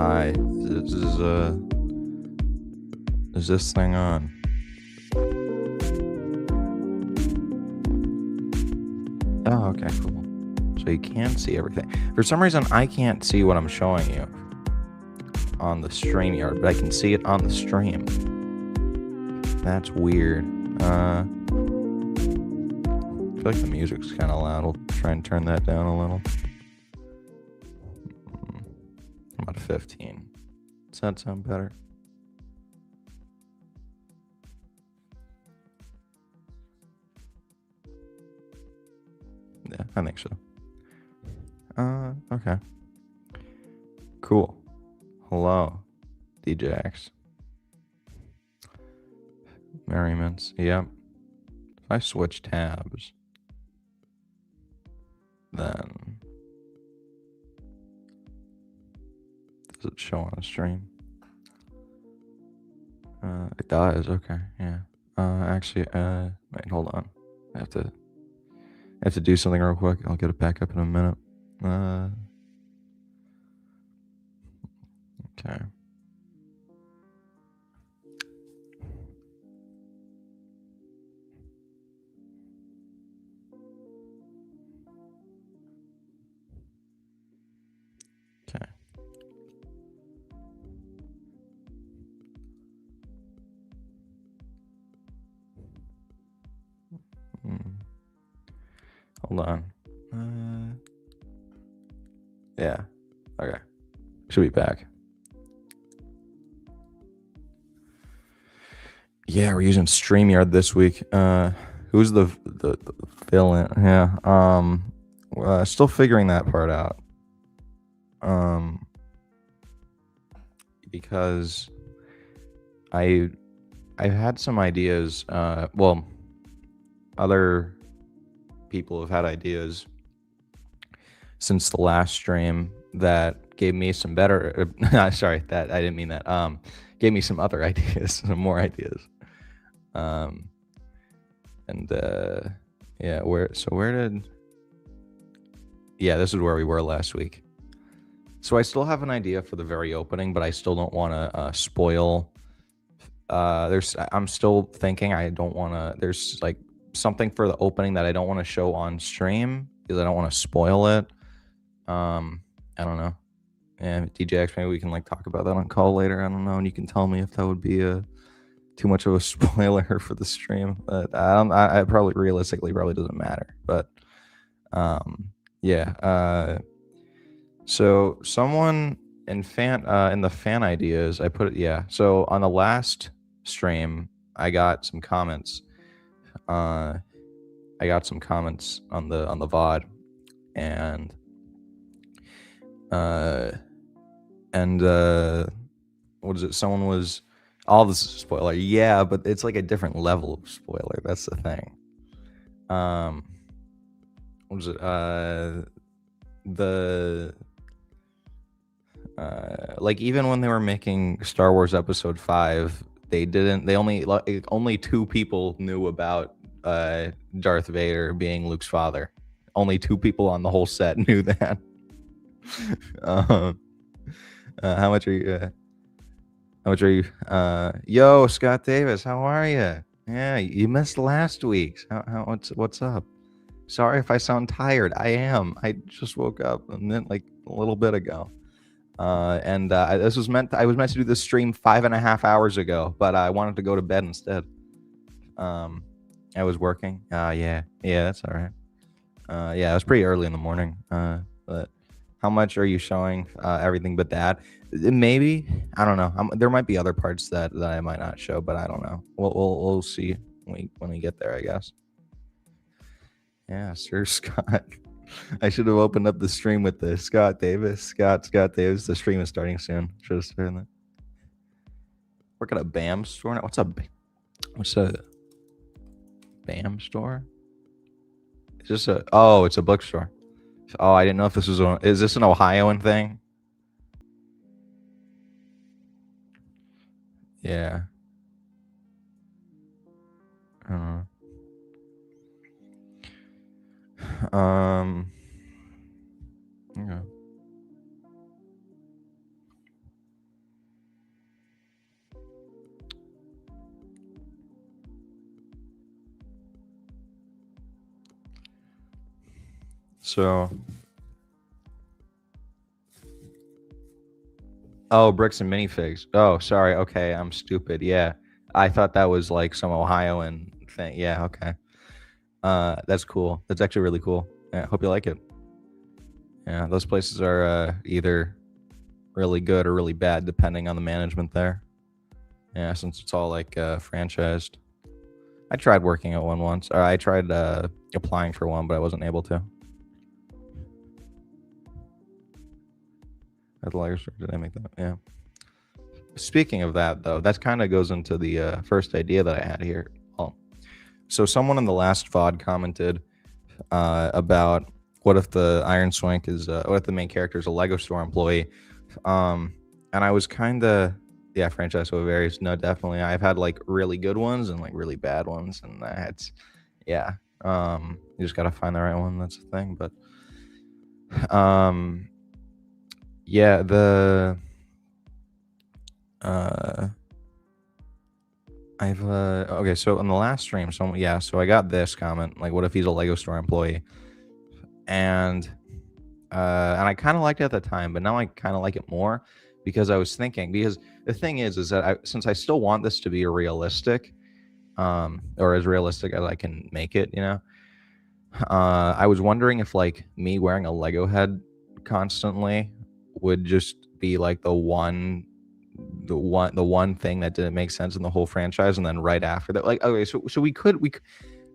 Hi. Is this thing on? Oh, okay, cool. So you can see everything. For some reason, I can't see what I'm showing you on the StreamYard, but I can see it on the stream. That's weird. I feel like the music's kind of loud. We'll try and turn that down a little. About 15. Does that sound better? Yeah, I think so. Okay. Cool. Hello, DJX. Merriments. Yep. If I switch tabs, then does it show on the stream? It does. Okay. Yeah. Actually, wait, hold on. I have to do something real quick. I'll get it back up in a minute. Okay. Okay. Hold on. Yeah. Okay. Should be back. Yeah, we're using StreamYard this week. Who's the fill-in? Yeah. Still figuring that part out. Because I've had some ideas. Well, other people have had ideas since the last stream that gave me some better. Sorry, that I didn't mean that. Gave me some other ideas, some more ideas. Yeah, where did? Yeah, this is where we were last week. So I still have an idea for the very opening, but I still don't want to spoil. I'm still thinking. I don't want to. There's like something for the opening that I don't want to show on stream because I don't want to spoil it. I don't know. And DJX, maybe we can like talk about that on call later. I don't know, and you can tell me if that would be too much of a spoiler for the stream. But I probably realistically probably doesn't matter. But yeah. So someone in the fan ideas, I put it. Yeah. So on the last stream, I got some comments. I got some comments on the VOD, and what is it? Someone was. All this is a spoiler. Yeah, but it's like a different level of spoiler. That's the thing. What was it? Like even when they were making Star Wars Episode 5, only 2 people knew about Darth Vader being Luke's father. Only 2 people on the whole set knew that. How much are you? Yo, Scott Davis, how are you? Yeah, you missed last week's. What's up? Sorry if I sound tired. I am. I just woke up and then like a little bit ago. I was meant to do this stream 5.5 hours ago, but I wanted to go to bed instead. I was working. Yeah, that's all right. Yeah, it was pretty early in the morning. But how much are you showing? Everything but that. Maybe, I don't know. There might be other parts that I might not show, but I don't know. We'll see when we get there, I guess. Yeah, Sir Scott. I should have opened up the stream with the Scott Davis. Scott Davis. The stream is starting soon. Should have started that. Work at a BAM store now. What's a BAM store? Is this it's a bookstore. Oh, I didn't know if this was is this an Ohioan thing? Yeah. I don't know. Okay. So, oh, bricks and minifigs. Oh, sorry. Okay, I'm stupid. Yeah, I thought that was like some Ohioan thing. Yeah, okay. That's cool. That's actually really cool. Yeah, hope you like it. Yeah, those places are either really good or really bad depending on the management there. Yeah, since it's all like franchised. I tried working at one once, or I tried applying for one, but I wasn't able to. At the Liger Store, did I make that? Yeah. Speaking of that, though, that kind of goes into the first idea that I had here. Oh, so someone in the last VOD commented about what if the Iron Swank is, what if the main character is a Lego store employee? And I was kind of, yeah, franchise so it varies. No, definitely. I've had like really good ones and like really bad ones, and that's, yeah. You just gotta find the right one. That's the thing. But, yeah, okay, so on the last stream, so I got this comment, like, what if he's a Lego store employee? And I kind of liked it at the time, but now I kind of like it more because I was thinking, because the thing is that since I still want this to be realistic, or as realistic as I can make it, I was wondering if like me wearing a Lego head constantly would just be like the one thing that didn't make sense in the whole franchise, and then right after that, like, okay, so we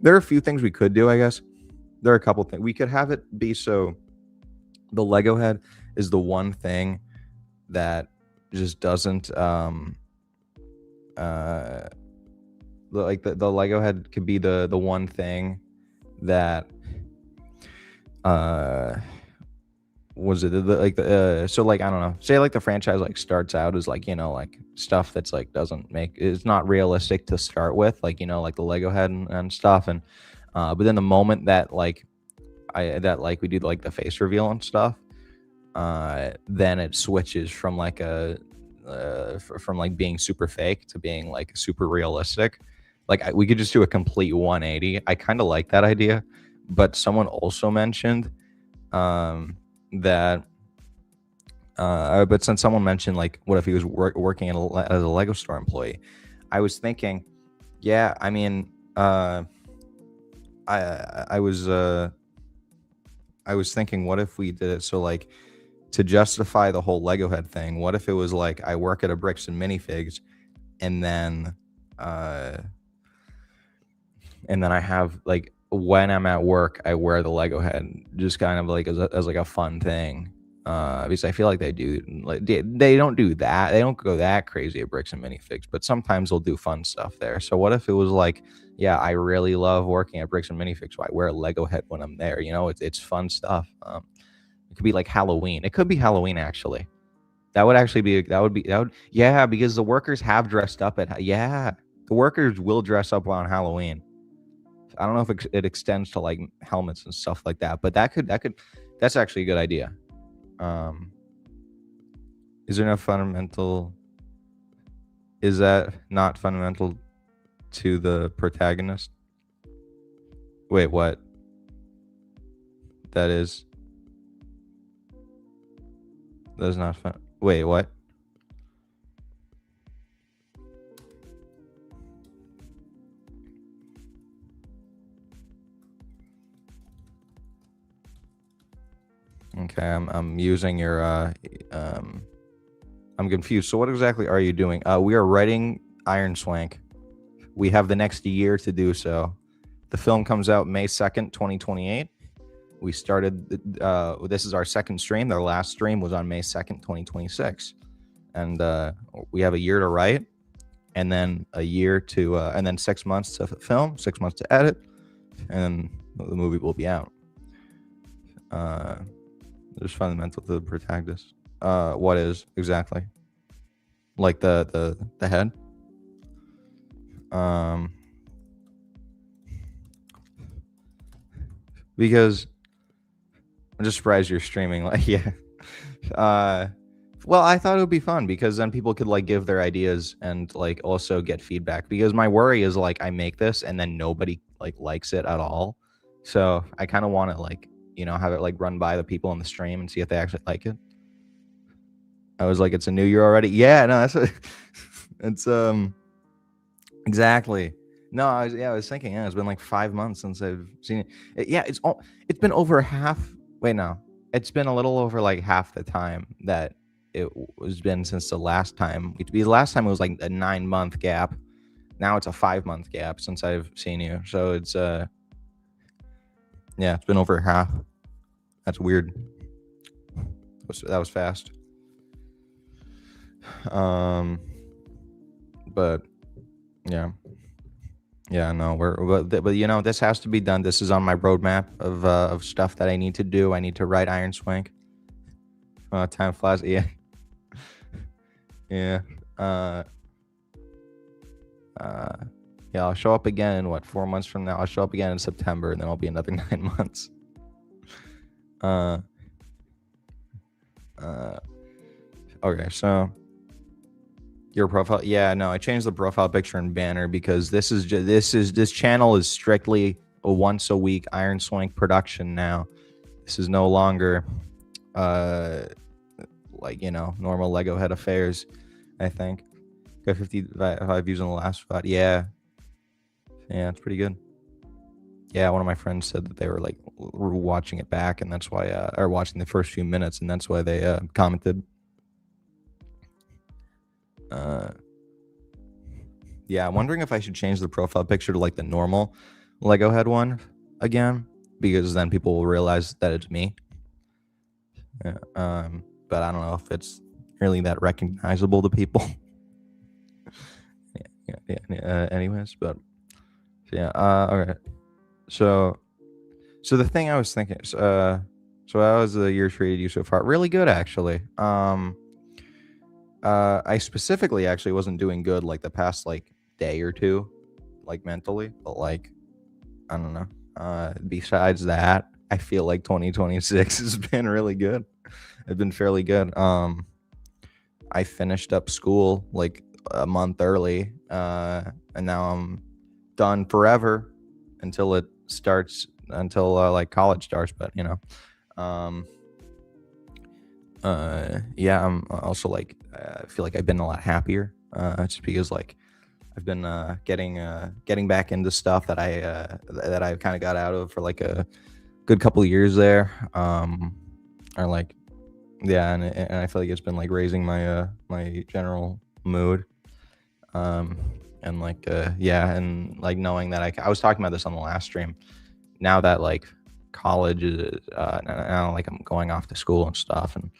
there are a few things we could do, I guess. There are a couple things we could have it be. So the Lego head is the one thing that just doesn't like the Lego head could be the one thing that was it so like, I don't know, say like the franchise like starts out as like, like stuff that's like doesn't make, it's not realistic to start with, like, like the Lego head and stuff, and but then the moment that like we do like the face reveal and stuff, then it switches from like from like being super fake to being like super realistic. Like we could just do a complete 180. I kind of like that idea, but someone also mentioned that but since someone mentioned like what if he was working as a Lego store employee, I was thinking, yeah, I mean, I was thinking, what if we did it so like, to justify the whole Lego head thing, what if it was like I work at a bricks and minifigs, and then I have like, when I'm at work, I wear the Lego head, just kind of like as like a fun thing. Because I feel like they do, like they don't do that. They don't go that crazy at bricks and minifigs, but sometimes they'll do fun stuff there. So what if it was like, yeah, I really love working at bricks and minifigs, so I wear a Lego head when I'm there. It's fun stuff. It could be like Halloween. It could be Halloween, actually. That would actually be, yeah, because the workers have dressed up the workers will dress up on Halloween. I don't know if it extends to like helmets and stuff like that, but that's actually a good idea. Is there no fundamental? Is that not fundamental to the protagonist? Wait, what? That is not fun. Wait, what? Okay, I'm using your I'm confused. So what exactly are you doing? We are writing Iron Swank. We have the next year to do so. The film comes out May 2nd, 2028. We started, this is our second stream. Their last stream was on May 2nd, 2026. And we have a year to write, and then a year to, and then 6 months to film, 6 months to edit, and the movie will be out. There's fundamental to the protagonist. What is exactly? Like the head? Because I'm just surprised you're streaming. Like, yeah. Well, I thought it would be fun because then people could like give their ideas and like also get feedback. Because my worry is like I make this and then nobody like likes it at all. So I kind of want to like, have it like run by the people on the stream and see if they actually like it. I was like, it's a new year already. Yeah, no, that's it's exactly. No, I was thinking, yeah, it's been like 5 months since I've seen it. Yeah, it's been over half. Wait, no, it's been a little over like half the time that it was been since the last time. The last time it was like a 9-month gap. Now it's a 5-month gap since I've seen you. So it's yeah, it's been over half. That's weird. That was fast. But yeah. Yeah, no, but this has to be done. This is on my roadmap of stuff that I need to do. I need to write Iron Swank. Time flies. Yeah. Yeah. Yeah, I'll show up again in 4 months from now. I'll show up again in September, and then I'll be another 9 months. Okay, so your profile. Yeah, no, I changed the profile picture and banner because this channel is strictly a once a week Iron Swank production now. This is no longer like normal Lego head affairs. I think got 55 views on the last spot. Yeah, it's pretty good. Yeah, one of my friends said that they were like watching it back, and that's why or watching the first few minutes, and that's why they commented. Yeah, I'm wondering if I should change the profile picture to like the normal Lego head one again, because then people will realize that it's me. Yeah, but I don't know if it's really that recognizable to people. Yeah. Anyways, but yeah. Okay. So the thing I was thinking. So how was the year treated you so far? Really good, actually. I specifically actually wasn't doing good like the past like day or two, like mentally, but like I don't know. Besides that, I feel like 2026 has been really good. It's been fairly good. I finished up school like a month early, and now I'm done forever until it starts, until like college starts. But yeah, I'm also like I feel like I've been a lot happier, just because like I've been getting back into stuff that I kind of got out of for like a good couple of years there, or like yeah, and I feel like it's been like raising my my general mood, and like yeah, and like knowing that I was talking about this on the last stream. Now that like college is now like I'm going off to school and stuff, and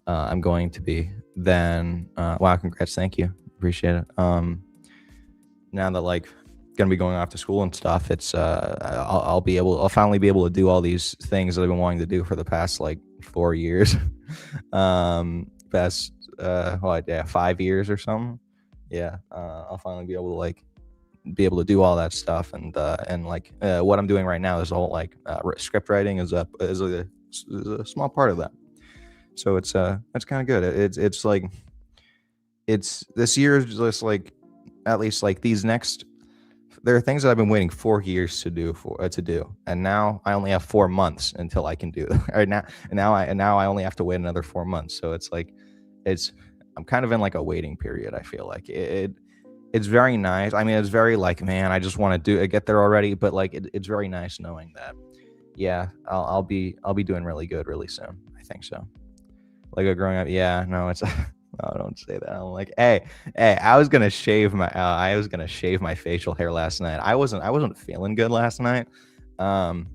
I'm going to be then wow, congrats, thank you, appreciate it. Now that like gonna be going off to school and stuff, it's I'll finally be able to do all these things that I've been wanting to do for the past like 4 years. Past 5 years or something. Yeah, I'll finally be able to do all that stuff, and like what I'm doing right now is all like script writing is a small part of that. So it's kind of good. It's like this year is just like, at least like these next, there are things that I've been waiting 4 years to do, and now I only have 4 months until I can do it. Right now I only have to wait another 4 months. So it's like I'm kind of in like a waiting period. I feel like it's very nice. I mean, it's very like, man, I just want to get there already. But like it's very nice knowing that, yeah, I'll be doing really good really soon. I think so. Like growing up, yeah, no, it's. No, don't say that. I'm like, hey, I was gonna shave my facial hair last night. I wasn't feeling good last night. I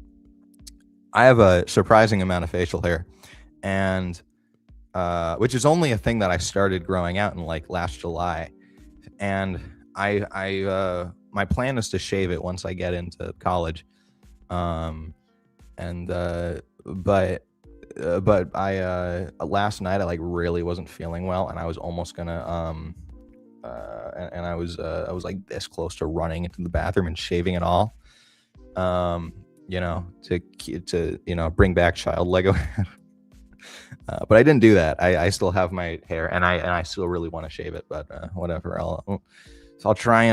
have a surprising amount of facial hair, and which is only a thing that I started growing out in like last July, and I my plan is to shave it once I get into college, but I last night I like really wasn't feeling well, and I was almost gonna and I was like this close to running into the bathroom and shaving it all, to bring back child Lego. But I didn't do that. I still have my hair, and I still really want to shave it, but whatever. I'll So I'll try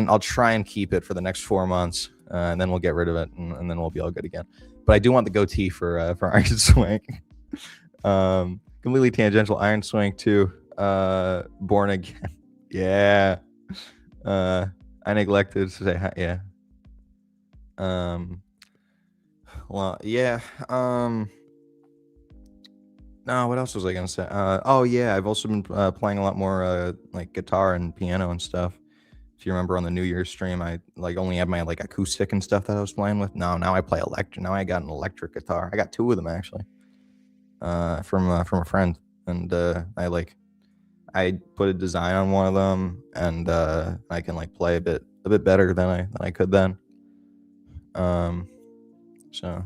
and keep it for the next 4 months, and then we'll get rid of it, and then we'll be all good again. But I do want the goatee for Iron Swank. Completely tangential. Iron Swank 2, Born Again. Yeah. I neglected to say hi. Yeah. Well, yeah. No, what else was I gonna say? Oh yeah, I've also been playing a lot more like guitar and piano and stuff. If you remember on the New Year's stream, I like only had my like acoustic and stuff that I was playing with. No, now I play electric. Now I got an electric guitar. I got 2 of them actually, from a friend, and I put a design on one of them, and I can like play a bit better than I could then. So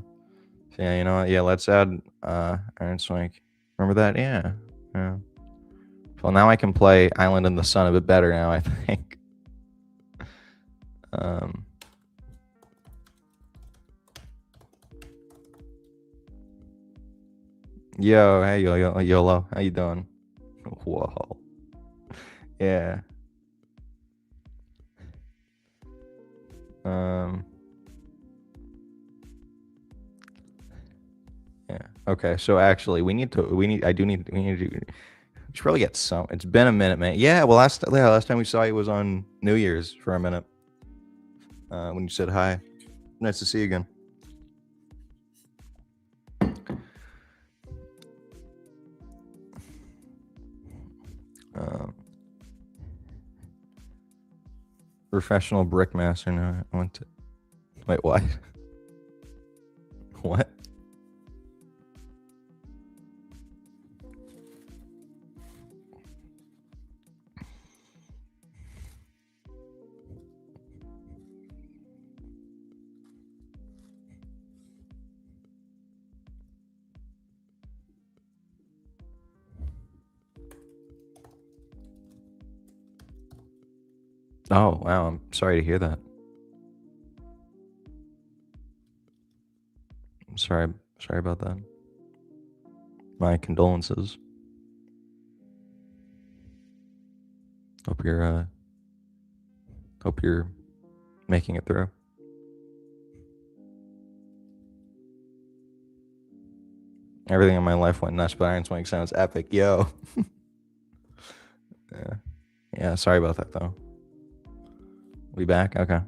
yeah, you know what? Yeah, let's add Iron Swank. Remember that? Yeah. Yeah. Well, now I can play Island in the Sun a bit better now, I think. Yo, hey, YOLO. How you doing? Whoa. Yeah. Yeah. Okay. So actually, we need. We should probably get some. It's been a minute, man. Yeah. Well, last time we saw you was on New Year's for a minute. When you said hi. Nice to see you again. Professional brickmaster. No, I went to. Wait, what? What? Oh wow, I'm sorry to hear that. I'm sorry about that. My condolences. Hope you're making it through. Everything in my life went nuts, but Iron Swank sounds epic, yo. Yeah, sorry about that though. We back? Okay.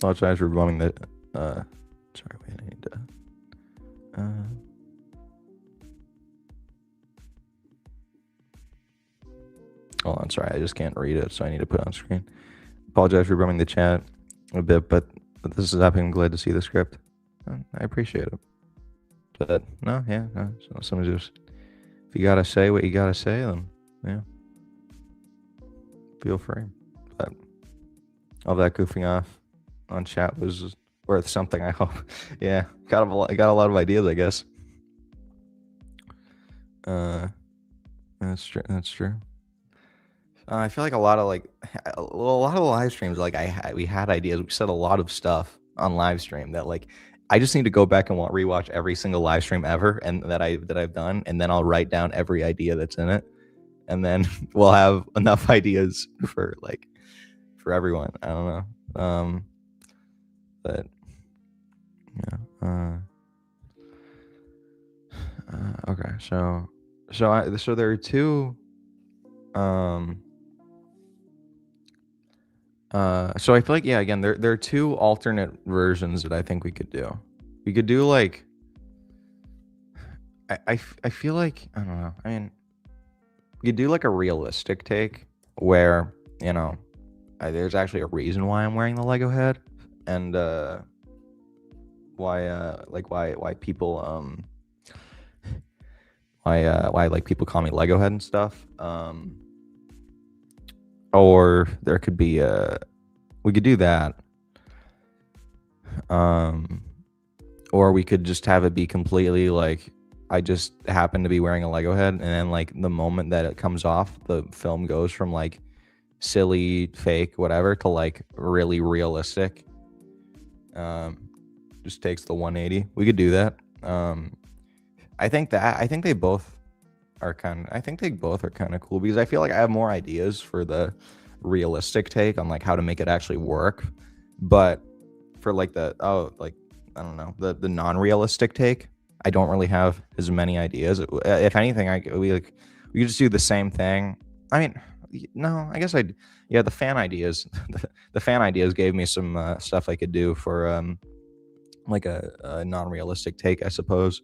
Apologize for bumming the. Sorry, wait, I need to. Hold on, sorry, I just can't read it, so I need to put it on screen. Apologize for bumming the chat a bit, but this is happening. I'm glad to see the script. I appreciate it. But no, yeah, no. So someone just, if you gotta say what you gotta say, then yeah, feel free. But all that goofing off on chat was worth something, I hope. Yeah, got a lot of ideas, I guess. That's true. I feel like a lot of the live streams, like we had ideas. We said a lot of stuff on live stream that like I just need to go back and rewatch every single live stream ever and that I've done, and then I'll write down every idea that's in it, and then we'll have enough ideas for everyone. I don't know. But yeah. Okay. So there are 2. So I feel like, yeah, again, there are 2 alternate versions that I think we could do. We could do like, I feel like, I don't know. I mean, we could do like a realistic take where, you know, there's actually a reason why I'm wearing the Lego head, and why people why like people call me Lego head and stuff. Or there could be we could do that. Or we could just have it be completely like I just happen to be wearing a Lego head, and then like the moment that it comes off, the film goes from like silly, fake, whatever to like really realistic. Just takes the 180. We could do that. I think they both are kind of cool because I feel like I have more ideas for the realistic take on like how to make it actually work, but for like I don't know, the non-realistic take, I don't really have as many ideas. If anything, we could just do the same thing. I mean, no, I guess I'd yeah, the fan ideas the fan ideas gave me some stuff I could do for like a non-realistic take, I suppose.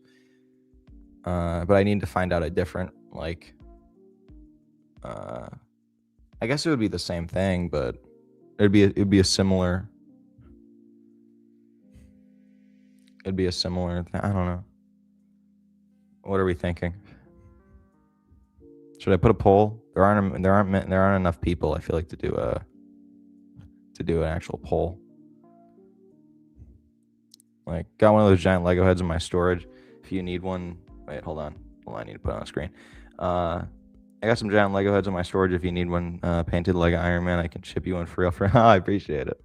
But I need to find out a different like I guess it would be the same thing, but it'd be a similar I don't know. What are we thinking? Should I put a poll? There aren't enough people, I feel like, to do an actual poll. Like, got one of those giant Lego heads in my storage. If you need one, wait, hold on. I need to put it on the screen. I got some giant Lego heads in my storage. If you need one painted like Iron Man, I can ship you one for real. I appreciate it.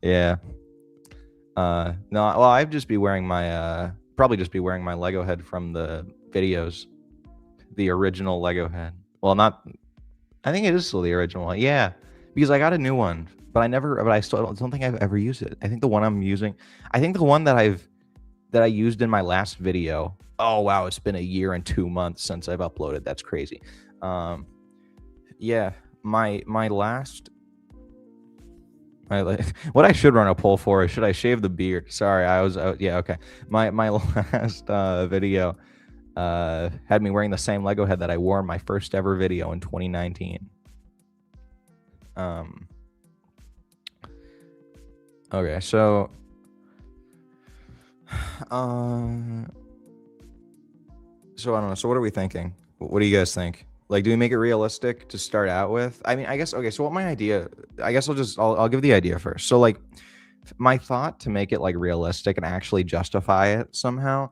Yeah. No, well, I'd just be wearing my probably just be wearing my Lego head from the videos, the original Lego head. Well, not. I think it is still the original one. Yeah, because I got a new one, but I still don't think I've ever used it. I think the one I'm using, I think the one that I used in my last video. Oh wow, it's been a year and 2 months since I've uploaded. That's crazy. Yeah, my last. What I should run a poll for is should I shave the beard? Sorry, I was yeah, okay. My last video had me wearing the same Lego head that I wore in my first ever video in 2019. Okay, so so I don't know. So what are we thinking? What do you guys think? Like, do we make it realistic to start out with? I mean, I guess okay. So what my idea? I guess I'll give the idea first. So like, my thought to make it like realistic and actually justify it somehow,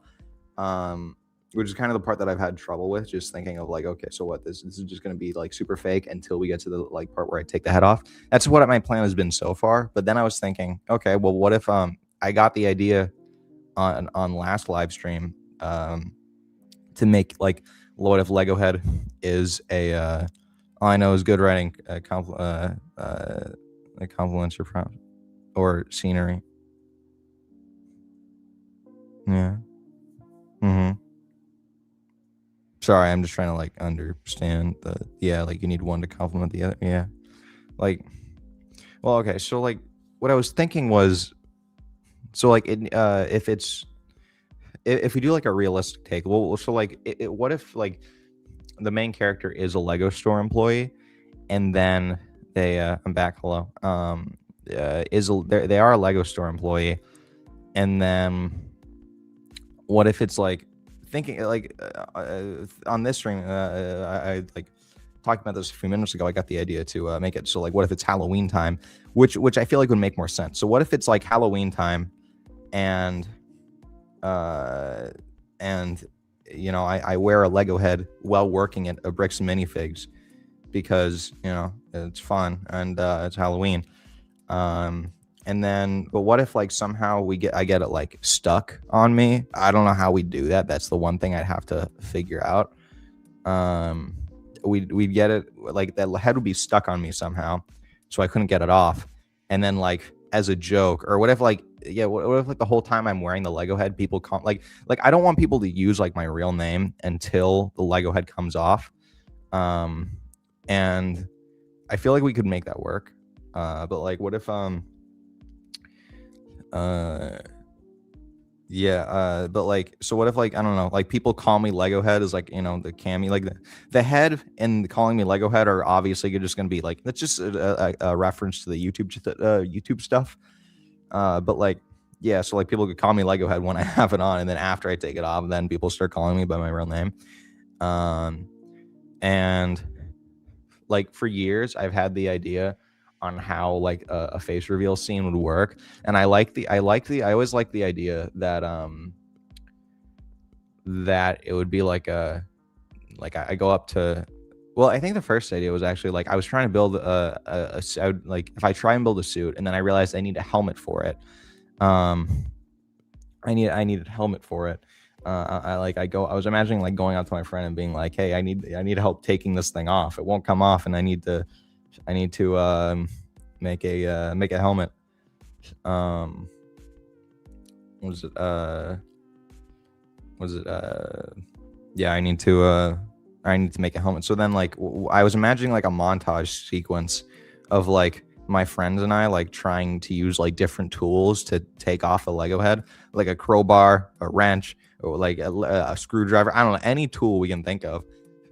which is kind of the part that I've had trouble with. Just thinking of like, okay, so what this is just going to be like super fake until we get to the like part where I take the head off. That's what my plan has been so far. But then I was thinking, okay, well, what if I got the idea on last live stream to make like what if Lego Head is a all I know is good writing compliments or props or scenery. Yeah. Sorry, I'm just trying to like understand like you need one to complement the other. Yeah. Like well, okay, so like what I was thinking was so like if we do like a realistic take, well, so like what if like the main character is a Lego store employee, and then I'm back. Hello. They are a Lego store employee, and then what if it's like thinking like on this stream? I like talked about this a few minutes ago. I got the idea to make it so like what if it's Halloween time, which I feel like would make more sense. So what if it's like Halloween time, and you know I wear a Lego head while working at a Bricks and Minifigs because you know it's fun and it's Halloween. And then but what if like somehow I get it like stuck on me? I don't know how we do that. That's the one thing I'd have to figure out. We'd get it like that head would be stuck on me somehow, so I couldn't get it off. And then like as a joke or what if like what if like the whole time I'm wearing the Lego head, people call like I don't want people to use like my real name until the Lego head comes off. And I feel like we could make that work. But like what if but like so what if like I don't know, like people call me Lego head is like, you know, the cami like the head and calling me Lego head are obviously just gonna be like that's just a reference to the YouTube stuff. But like yeah, so like people could call me Lego head when I have it on, and then after I take it off, then people start calling me by my real name. And like for years I've had the idea on how like a face reveal scene would work, and I always like the idea that that it would be like I go up to, well, I think the first idea was actually like I was trying to build a suit. Like if I try and build a suit and then I realized I need a helmet for it, um I needed a helmet for it. I was imagining like going out to my friend and being like, hey, I need help taking this thing off. It won't come off, and I need to make a helmet. um was it was it yeah, I need to make a helmet. So then like I was imagining like a montage sequence of like my friends and I like trying to use like different tools to take off a Lego head, like a crowbar, a wrench, or like a screwdriver. I don't know, any tool we can think of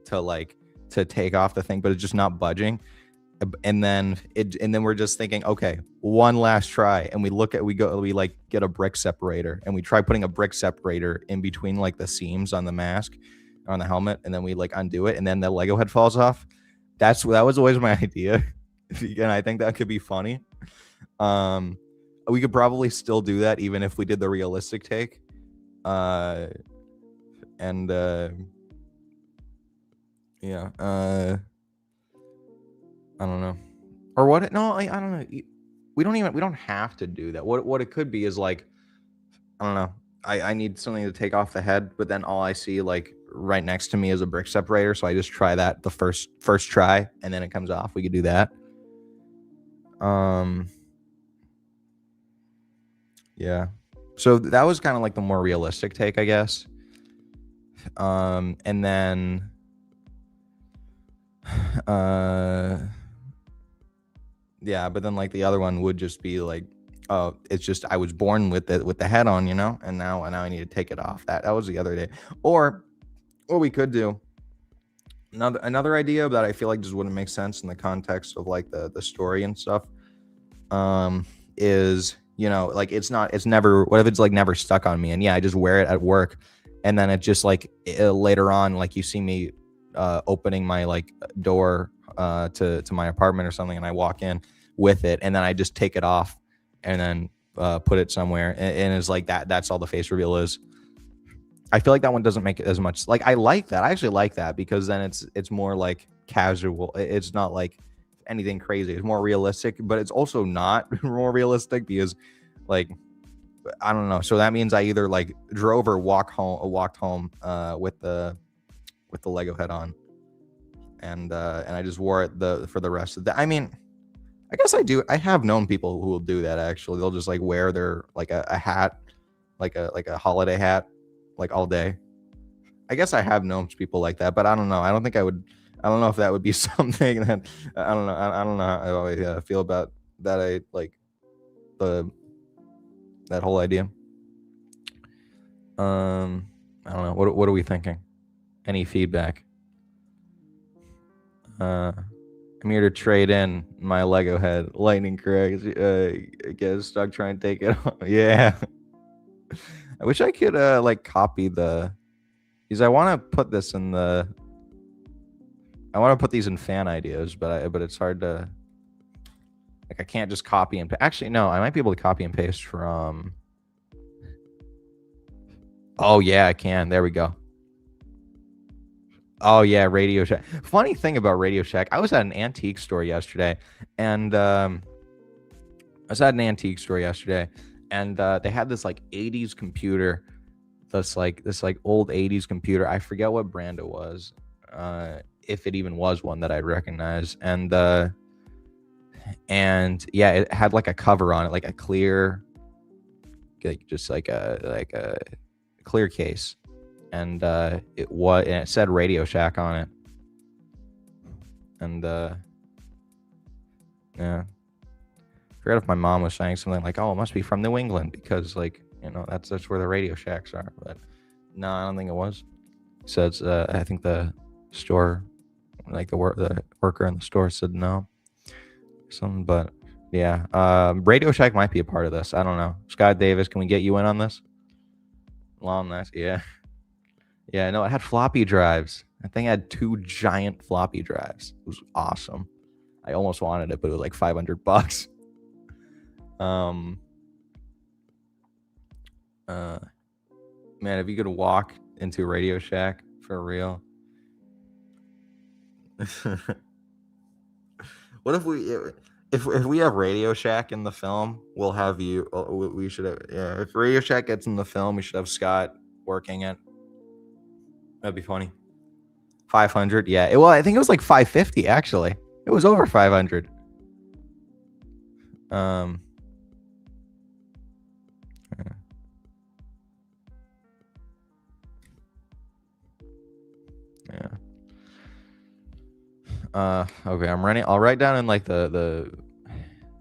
to take off the thing, but it's just not budging. And then we're just thinking, okay, one last try, and we like get a brick separator, and we try putting a brick separator in between like the seams on the mask, on the helmet, and then we like undo it, and then the Lego head falls off. That was always my idea. And I think that could be funny. We could probably still do that even if we did the realistic take. And yeah, I don't know. Or what? No, I don't know. We don't have to do that. What it could be is like, I don't know. I need something to take off the head, but then all I see like right next to me is a brick separator, so I just try that the first try, and then it comes off. We could do that. Yeah. So that was kind of like the more realistic take, I guess. And then yeah, but then like the other one would just be like, oh, it's just I was born with the head on, you know, and now I need to take it off. That was the other day. Or what we could do, another idea that I feel like just wouldn't make sense in the context of like the story and stuff, is, you know, like it's never, what if it's like never stuck on me, and yeah, I just wear it at work, and then it just like later on, like you see me opening my like door to my apartment or something, and I walk in with it, and then I just take it off and then put it somewhere, and it's like that's all the face reveal is. I feel like that one doesn't make it as much, like I like that. I actually like that because then it's more like casual. It's not like anything crazy. It's more realistic, but it's also not more realistic because like I don't know. So that means I either like drove or walked home with the Lego head on, and I just wore it for the rest of the. I mean, I guess I do. I have known people who will do that actually. They'll just like wear their like a hat, like a holiday hat, like all day. I guess I have known people like that, but I don't know. I don't think I would. I don't know if that would be something that I don't know. I don't know how I feel about that. I like that whole idea. I don't know. What are we thinking? Any feedback? I'm here to trade in my Lego head. Lightning correct. Get stuck trying to take it off. Yeah. I wish I could like copy because I want to put this in I want to put these in fan ideas, but it's hard to, like, I can't just copy and actually no, I might be able to copy and paste from. Oh yeah, I can. There we go. Oh yeah, Radio Shack. Funny thing about Radio Shack, I was at an antique store yesterday, and they had this like 80s computer, this old 80s computer. I forget what brand it was, if it even was one that I'd recognize, and yeah, it had like a cover on it, like a clear, like just like a clear case, and it said Radio Shack on it, and yeah, I forgot if my mom was saying something like, oh, it must be from New England because, like, you know, that's where the Radio Shacks are, but no, I don't think it was. So it's I think the store, like the worker in the store said no, something, but yeah, Radio Shack might be a part of this. I don't know. Scott Davis, can we get you in on this? Long nice, yeah. Yeah, no, it had floppy drives. That thing had 2 giant floppy drives. It was awesome. I almost wanted it, but it was like $500. Man, if you could walk into Radio Shack for real. What if we have Radio Shack in the film, we'll have you. We should have. Yeah, if Radio Shack gets in the film, we should have Scott working it. That'd be funny. 500, yeah. Well, I think it was like 550 actually. It was over 500. Yeah. Okay, I'm running. I'll write down in like the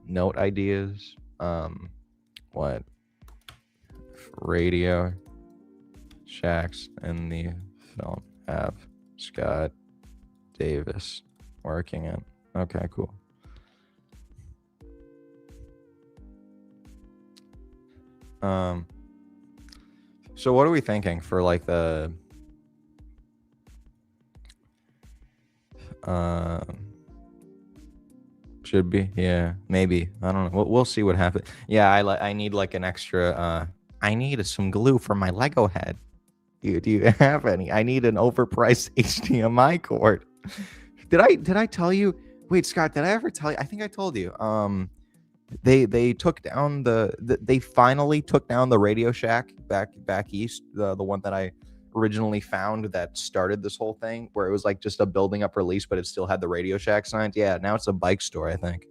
note ideas. What Radio Shacks in the film have Scott Davis working it. Okay, cool. So what are we thinking for like the should be, yeah, maybe, I don't know, we'll see what happens. Yeah, I need like an extra I need some glue for my Lego head. Do you have any? I need an overpriced HDMI cord. Did I tell you? Wait, Scott, did I ever tell you? I think I told you. They took down they finally took down the Radio Shack back east, the one that I originally found that started this whole thing, where it was like just a building up release, but it still had the Radio Shack signs. Yeah, now it's a bike store, I think.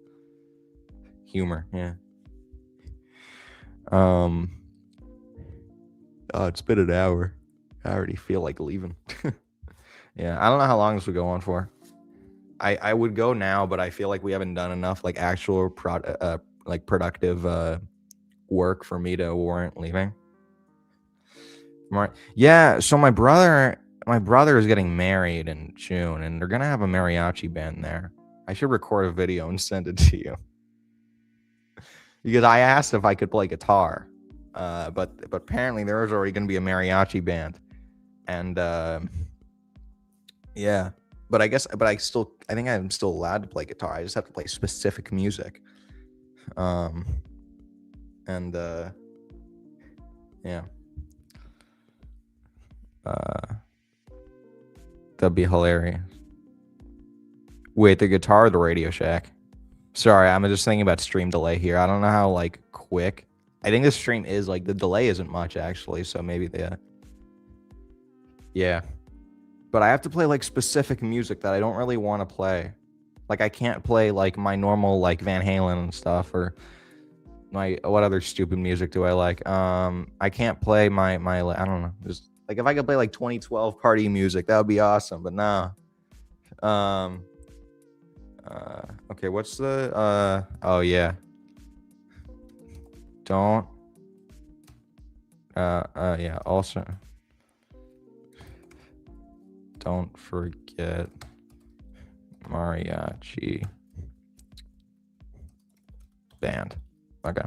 Humor, yeah. Oh, it's been an hour. I already feel like leaving. Yeah, I don't know how long this would go on for. I would go now, but I feel like we haven't done enough like actual productive work for me to warrant leaving. Yeah, so my brother is getting married in June, and they're gonna have a mariachi band there. I should record a video and send it to you, because I asked if I could play guitar, but apparently there is already gonna be a mariachi band, and yeah, but I think I'm still allowed to play guitar. I just have to play specific music, and yeah. That'd be hilarious. Wait, the guitar or the Radio Shack? Sorry, I'm just thinking about stream delay here. I don't know how like quick. I think the stream is like, the delay isn't much actually, so maybe yeah. But I have to play like specific music that I don't really want to play. Like I can't play like my normal like Van Halen and stuff, or what other stupid music do I like? I can't play my I don't know. Just like if I could play like 2012 party music, that would be awesome. But no. Okay, what's the oh yeah. Don't yeah, also don't forget mariachi band. Okay,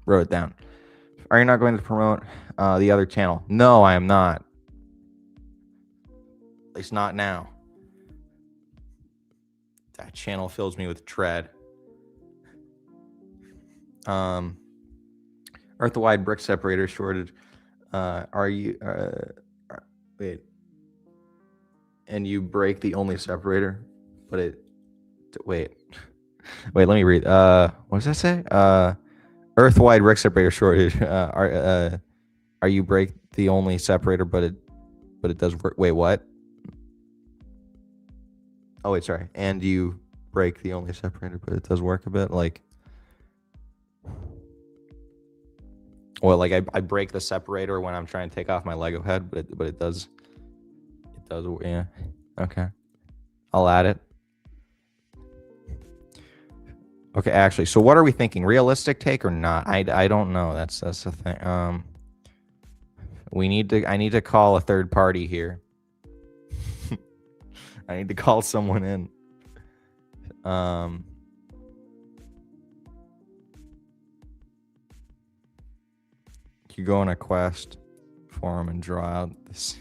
wrote it down. Are you not going to promote the other channel? No, I am not. At least not now. That channel fills me with dread. Earth-wide brick separator shortage. Are you wait? And you break the only separator, but it wait. Let me read. What does that say? Earth-wide brick separator shortage. Are you break the only separator, but it does work? Wait, what? Oh wait, sorry. And you break the only separator, but it does work a bit. Like, well, like I break the separator when I'm trying to take off my Lego head, but it does. It does. Yeah. Okay. I'll add it. Okay, actually, so what are we thinking? Realistic take or not? I don't know. That's the thing. I need to call a third party here. I need to call someone in. You go on a quest for him and draw out this.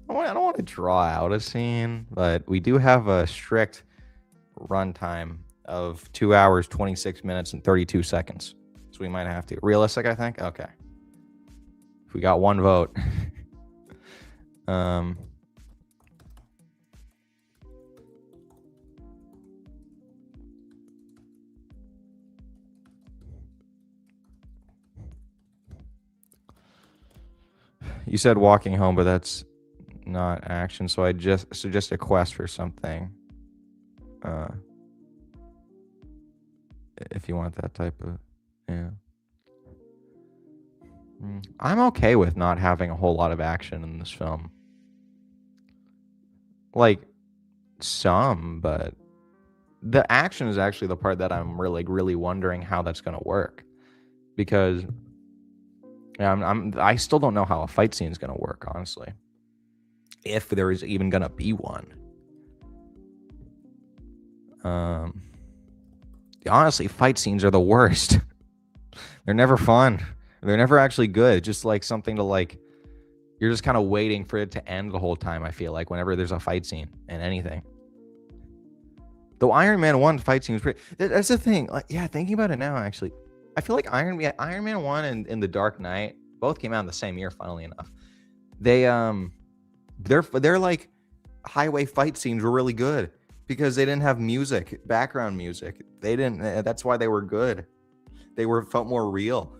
I don't want to draw out a scene, but we do have a strict runtime of 2 hours, 26 minutes, and 32 seconds. So we might have to. Realistic, I think? Okay. If we got one vote. You said walking home, but that's not action. So I just suggest a quest for something. If you want that type of, yeah. I'm okay with not having a whole lot of action in this film. Like, some, but the action is actually the part that I'm really wondering how that's going to work. Because I still don't know how a fight scene is going to work, honestly. If there is even going to be one. Honestly, fight scenes are the worst. They're never fun. They're never actually good. Just like something to like, you're just kind of waiting for it to end the whole time, I feel like, whenever there's a fight scene in anything. Though Iron Man 1 fight scene was pretty, that's the thing. Like, yeah, thinking about it now, actually, I feel like Iron Man 1 and The Dark Knight both came out in the same year, funnily enough. They're like highway fight scenes were really good because they didn't have music, background music. That's why they were good. Felt more real.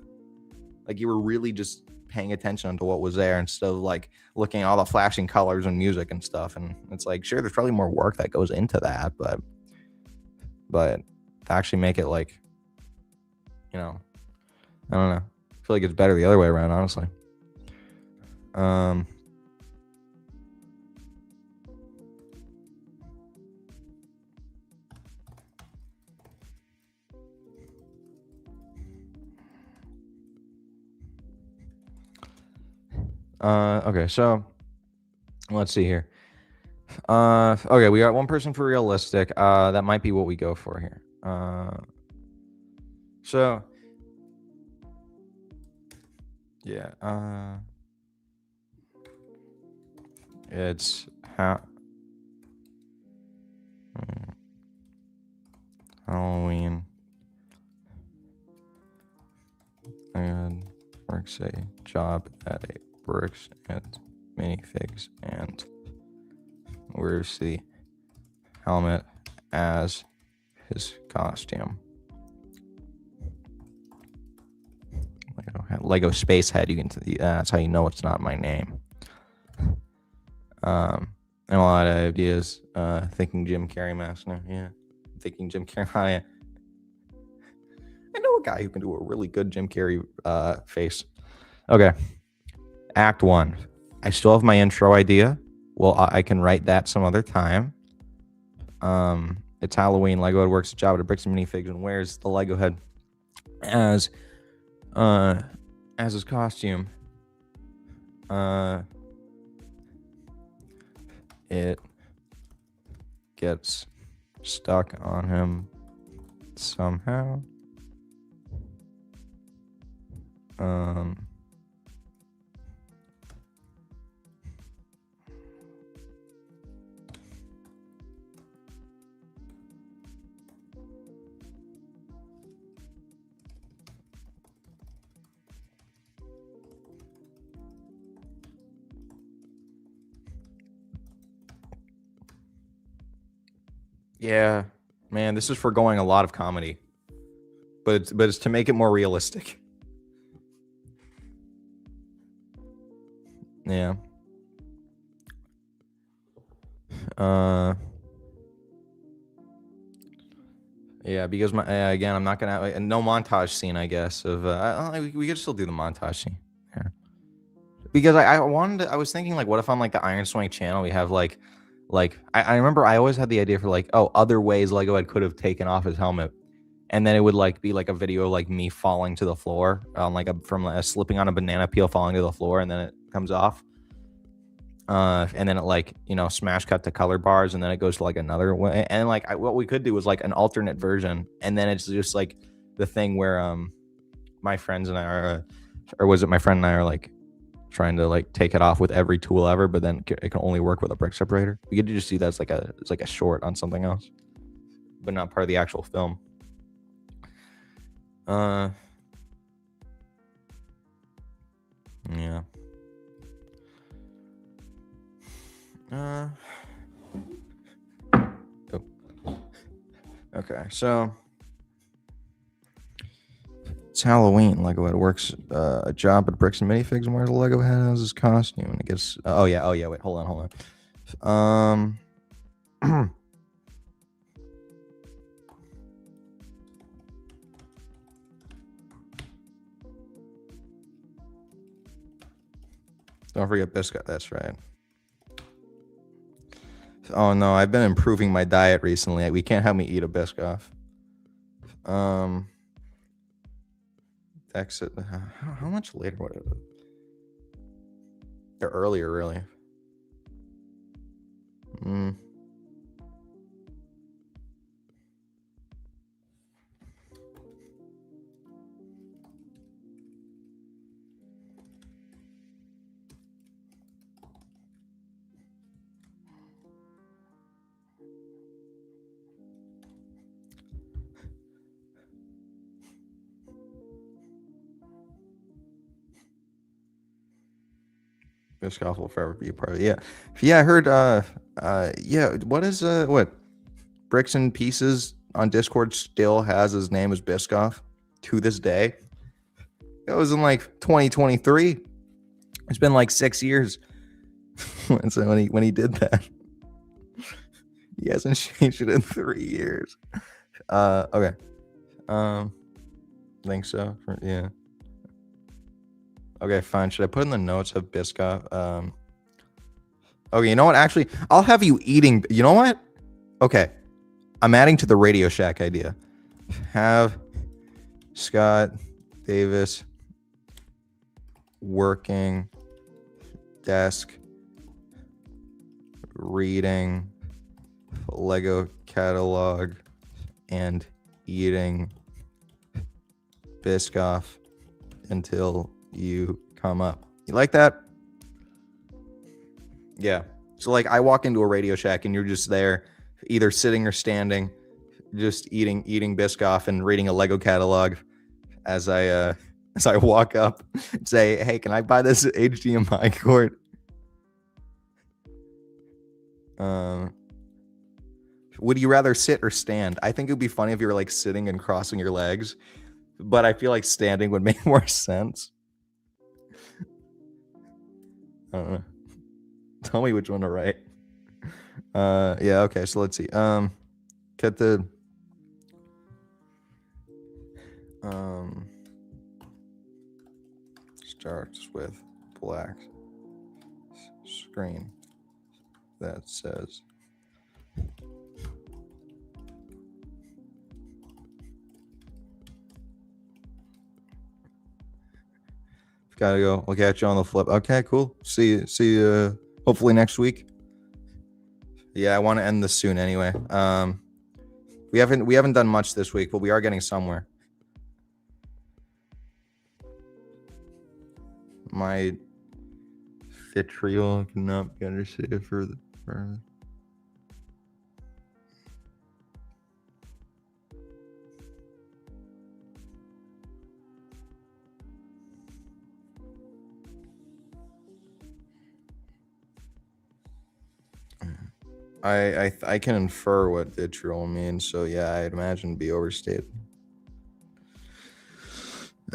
Like you were really just paying attention to what was there instead of like looking at all the flashing colors and music and stuff. And it's like, sure, there's probably more work that goes into that, but to actually make it like, I don't know. I feel like it's better the other way around, honestly. Okay, so let's see here. Okay, we got one person for realistic. That might be what we go for here. So yeah, it's Halloween. And works a job at a bricks and minifigs and wears the helmet as his costume. Lego Space Head. You can. That's how you know it's not my name. And a lot of ideas. Thinking Jim Carrey mask now. Yeah, thinking Jim Carrey. I know a guy who can do a really good Jim Carrey face. Okay. Act 1. I still have my intro idea. Well, I can write that some other time. It's Halloween. Lego Head works a job at a bricks and minifigs and wears the Lego Head as his costume. It gets stuck on him somehow. Yeah, man, this is foregoing a lot of comedy, but it's to make it more realistic. Yeah. Yeah, because again, I'm not gonna no montage scene, I guess. Of we could still do the montage scene here, because I was thinking like, what if on like the Iron Swank channel we have like I remember I always had the idea for like, other ways Lego Head could have taken off his helmet, and then it would like be like a video of like me falling to the floor on like slipping on a banana peel, falling to the floor, and then it comes off. And then it like, smash cut to color bars, and then it goes to like another way. And like what we could do was like an alternate version, and then it's just like the thing where my friends and I are, or was it my friend and I are like trying to like take it off with every tool ever, but then it can only work with a brick separator. We could just see that's like it's like a short on something else, but not part of the actual film. Yeah. Oh. Okay, so it's Halloween. Lego Head works a job at Bricks and Minifigs and wears a Lego Head as his costume, and it gets. Oh yeah. Wait, hold on. Don't forget Biscuit. That's right. Oh no, I've been improving my diet recently. We can't have me eat a Biscoff. Exit. How much later? What? Or earlier, really. Biscoff will forever be a part of it. Yeah. I heard. Yeah. What is what? Bricks and Pieces on Discord still has his name as Biscoff to this day. It was in like 2023. It's been like 6 years. So when he did that, he hasn't changed it in 3 years. Okay. Think so. Yeah. Okay, fine. Should I put in the notes of Biscoff? Okay, you know what? Actually, I'll have you eating. You know what? Okay. I'm adding to the Radio Shack idea. Have Scott Davis working desk reading Lego catalog and eating Biscoff until you come up. You like that? Yeah. So like I walk into a Radio Shack and you're just there, either sitting or standing, just eating Biscoff and reading a Lego catalog as I walk up and say, hey, can I buy this HDMI cord? Would you rather sit or stand? I think it would be funny if you were like sitting and crossing your legs, but I feel like standing would make more sense. I don't know. Tell me which one to write. Yeah, okay, so let's see. Get the starts with black screen that says gotta go. I'll catch you on the flip. Okay, cool. See you hopefully next week. Yeah, I want to end this soon anyway. We haven't done much this week, but we are getting somewhere. My vitriol cannot be understood further. I can infer what vitriol means, so yeah, I'd imagine it'd be overstated.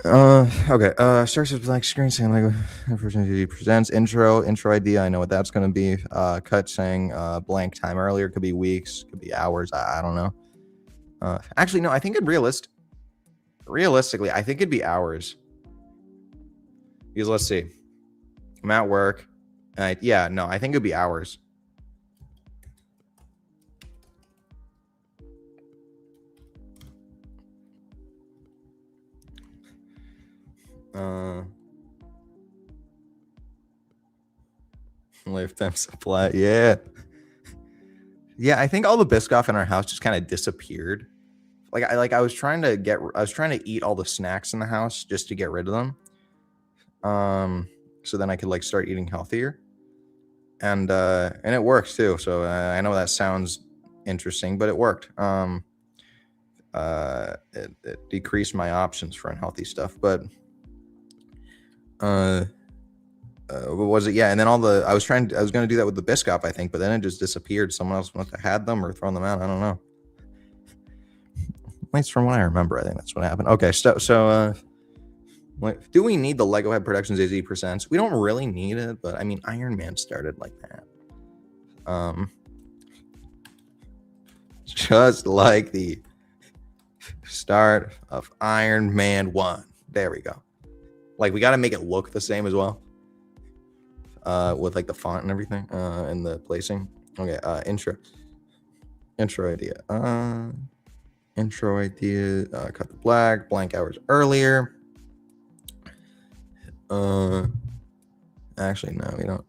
Okay. Starts with black screen saying like opportunity presents intro idea. I know what that's gonna be. Cut saying blank time earlier, could be weeks, could be hours. I don't know. Actually, no, I think realistically, I think it'd be hours. Because let's see. I'm at work. I think it'd be hours. Lifetime supply. Yeah, I think all the Biscoff in our house just kind of disappeared. I was trying to eat all the snacks in the house just to get rid of them. so then I could like start eating healthier, and it works too. So I know that sounds interesting, but it worked. It decreased my options for unhealthy stuff, but what was it? Yeah, and then I was going to do that with the Biscoff, I think, but then it just disappeared. Someone else must have had them or thrown them out. I don't know. At least from what I remember, I think that's what happened. Okay, so do we need the Lego Head Productions 80%? We don't really need it, but I mean, Iron Man started like that. Just like the start of Iron Man 1. There we go. Like, we got to make it look the same as well. With like the font and everything, and the placing. Okay, intro idea. Cut the black, blank hours earlier. Actually, no, we don't.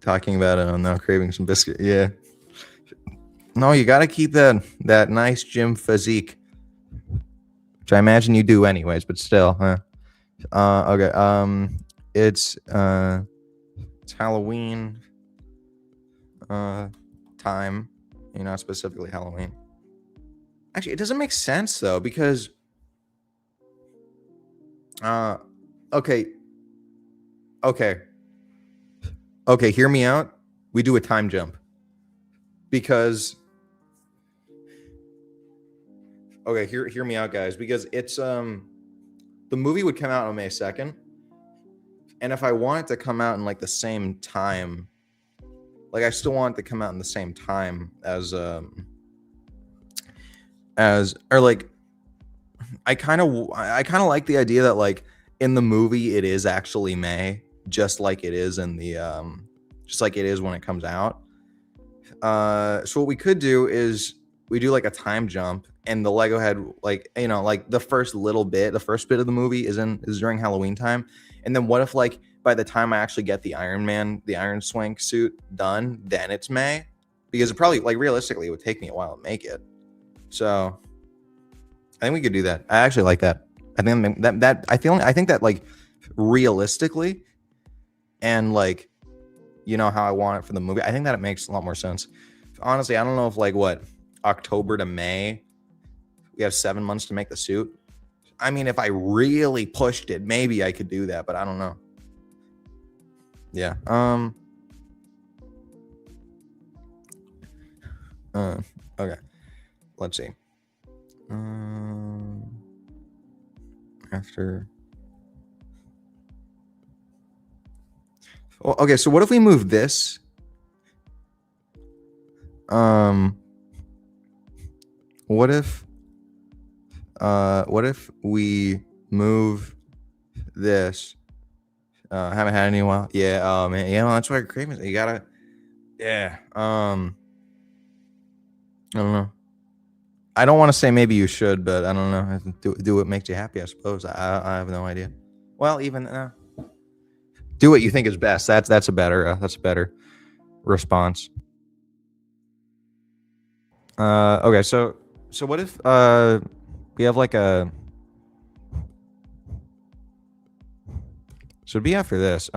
Talking about it, I'm now craving some biscuit. Yeah. No, you got to keep that nice gym physique, which I imagine you do anyways, but still. Okay. It's Halloween time, not specifically Halloween. Actually, it doesn't make sense though, because okay, hear me out. We do a time jump, because hear me out, guys, because it's the movie would come out on May 2nd, and if I want it to come out in like the same time, like I still want it to come out in the same time as or like I kind of like the idea that like in the movie it is actually May, just like it is in the just like it is when it comes out. So what we could do is we do like a time jump, and the Lego head, like, like the first bit of the movie is during Halloween time. And then what if like by the time I actually get the Iron Swank suit done, then it's May? Because it probably, like, realistically, it would take me a while to make it. So I think we could do that. I actually like that. I think I think that like realistically, and like, how I want it for the movie, I think that it makes a lot more sense. Honestly, I don't know if like October to May, we have 7 months to make the suit. I mean, if I really pushed it, maybe I could do that, but I don't know. Yeah. Okay. Let's see. After. Well, okay, so what if we move this? What if we move this? Haven't had any in a while. Yeah. Oh man. That's why cravings. You gotta. Yeah. I don't know. I don't want to say maybe you should, but I don't know. Do what makes you happy, I suppose. I have no idea. Well, even do what you think is best. That's a better response. Okay, so what if we have like a, so it'd be after this.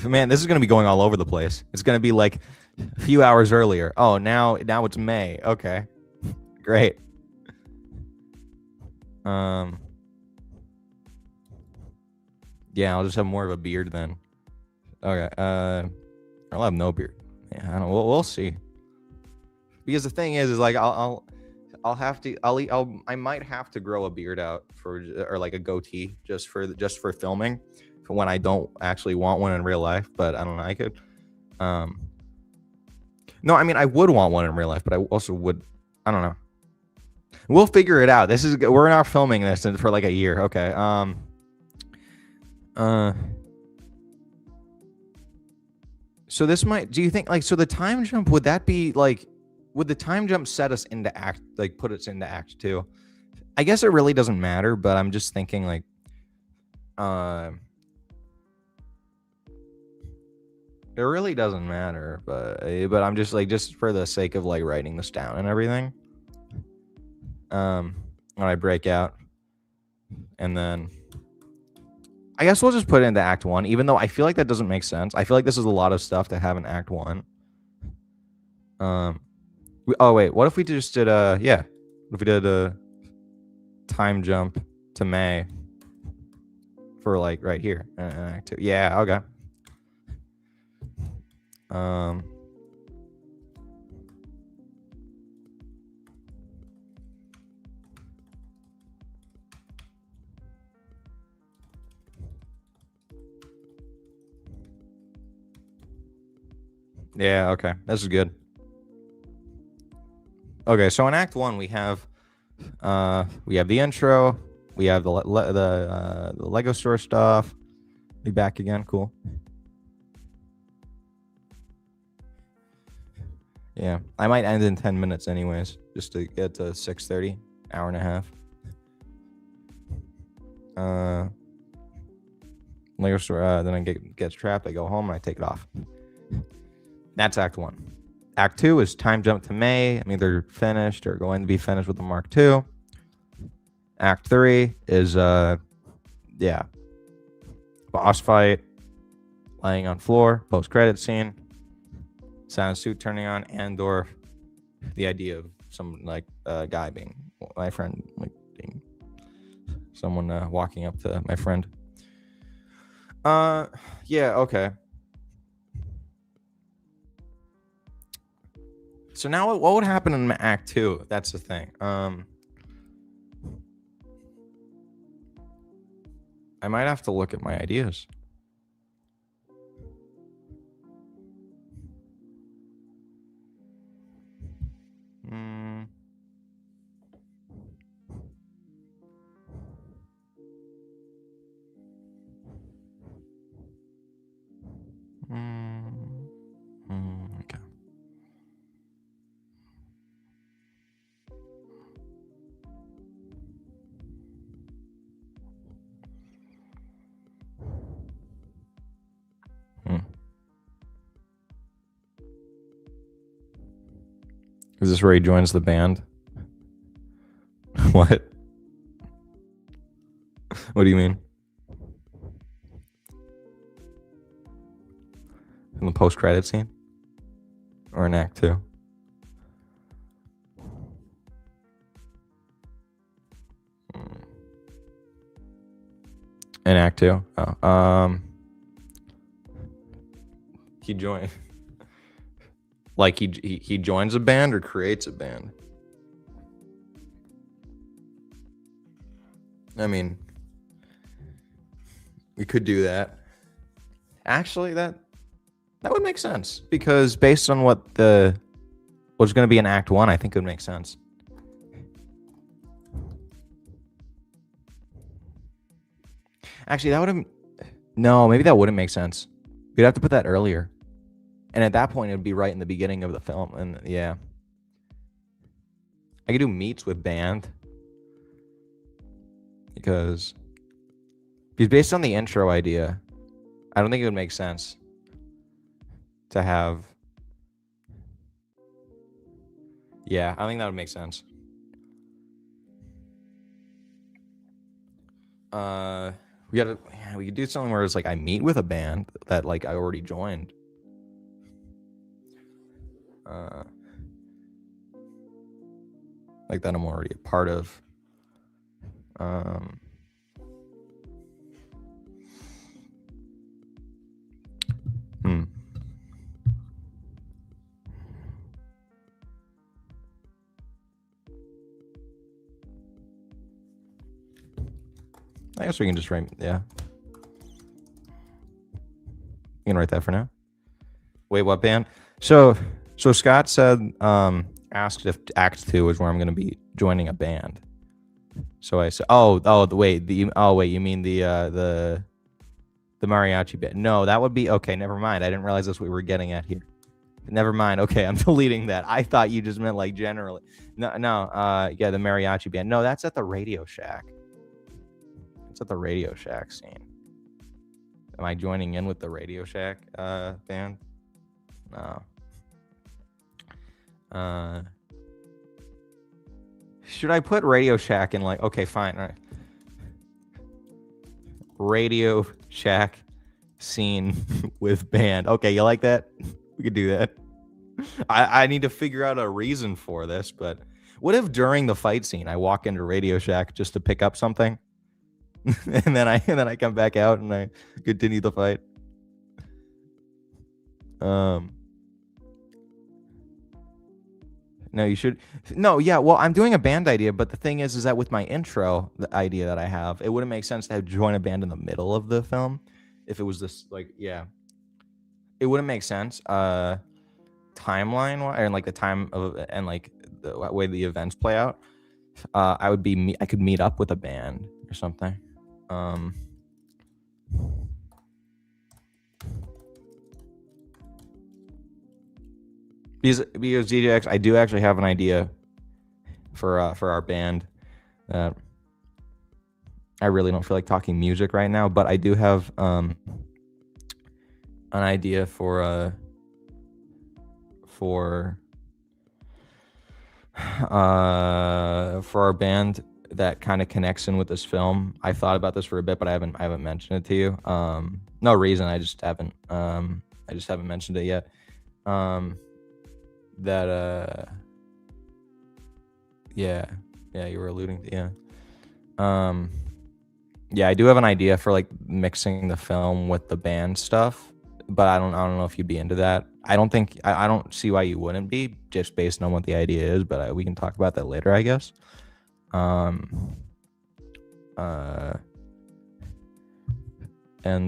Man, this is going to be going all over the place. It's going to be like a few hours earlier. Oh, now it's May. Okay. Great. Yeah, I'll just have more of a beard then. Okay. I'll have no beard. Yeah, I don't. We'll see. Because the thing is like I might have to grow a beard out or like a goatee just for filming, for when I don't actually want one in real life. But I don't know. I could. No, I mean I would want one in real life, but I also would. I don't know. We'll figure it out. We're not filming this for like a year. Okay. So this might. Do you think like so the time jump, would that be like? Would the time jump set us into put us into act 2? I guess it really doesn't matter, but I'm just thinking like, it really doesn't matter, but I'm just like, just for the sake of like writing this down and everything. When I break out, and then I guess we'll just put it into Act 1, even though I feel like that doesn't make sense. I feel like this is a lot of stuff to have in Act 1. Oh wait, what if we just did what if we did a time jump to May for like right here in Act 2? Yeah, okay. Yeah, okay. This is good. Okay, so in Act 1 we have the intro, we have the Lego store stuff. Be back again, cool. Yeah, I might end in 10 minutes anyways, just to get to 6:30, hour and a half. Lego store, then I get trapped, I go home, and I take it off. That's Act 1. Act 2 is time jump to May. I'm either finished or going to be finished with the Mark II. Act 3 is, boss fight, laying on floor, post-credit scene, sound suit turning on, and or the idea of some like guy being my friend, like being someone walking up to my friend. Yeah, okay. So now what would happen in Act 2? That's the thing. I might have to look at my ideas. Okay. Is this where he joins the band? What? What do you mean? In the post-credit scene? Or in Act 2? In Act 2? Oh. He joined. Like he joins a band or creates a band? I mean, we could do that. Actually, that would make sense, because based on what's going to be in Act 1, I think it would make sense. Actually, maybe that wouldn't make sense. We'd have to put that earlier. And at that point, it would be right in the beginning of the film. And yeah. I could do meets with band. Because based on the intro idea, I don't think it would make sense to have. Yeah, I think that would make sense. We could do something where it's like I meet with a band that like I already joined. Like that I'm already a part of. I guess we can just write, yeah. You can write that for now. Wait, what band? So Scott said, asked if Act 2 is where I'm going to be joining a band. So I said, you mean the mariachi band? No, that would be, okay, never mind. I didn't realize that's what we were getting at here. Never mind. Okay, I'm deleting that. I thought you just meant like generally. No, no. Yeah, the mariachi band. No, that's at the Radio Shack. It's at the Radio Shack scene. Am I joining in with the Radio Shack band? No. Should I put Radio Shack in like? Okay, fine. All right. Radio Shack scene with band. Okay, you like that? We could do that. I need to figure out a reason for this, but what if during the fight scene I walk into Radio Shack just to pick up something, and then I come back out and I continue the fight? No, you should. No, yeah. Well, I'm doing a band idea, but the thing is that with my intro, the idea that I have, it wouldn't make sense to have join a band in the middle of the film. If it was this, like, yeah, it wouldn't make sense. Timeline and like the time of and like the way the events play out. I could meet up with a band or something. Because DJX, I do actually have an idea for our band. I really don't feel like talking music right now, but I do have an idea for our band that kind of connects in with this film. I thought about this for a bit, but I haven't mentioned it to you. No reason. I just haven't mentioned it yet. Yeah, you were alluding to, yeah. Yeah, I do have an idea for like mixing the film with the band stuff, but I don't know if you'd be into that. I don't see why you wouldn't be, just based on what the idea is, but we can talk about that later, I guess. And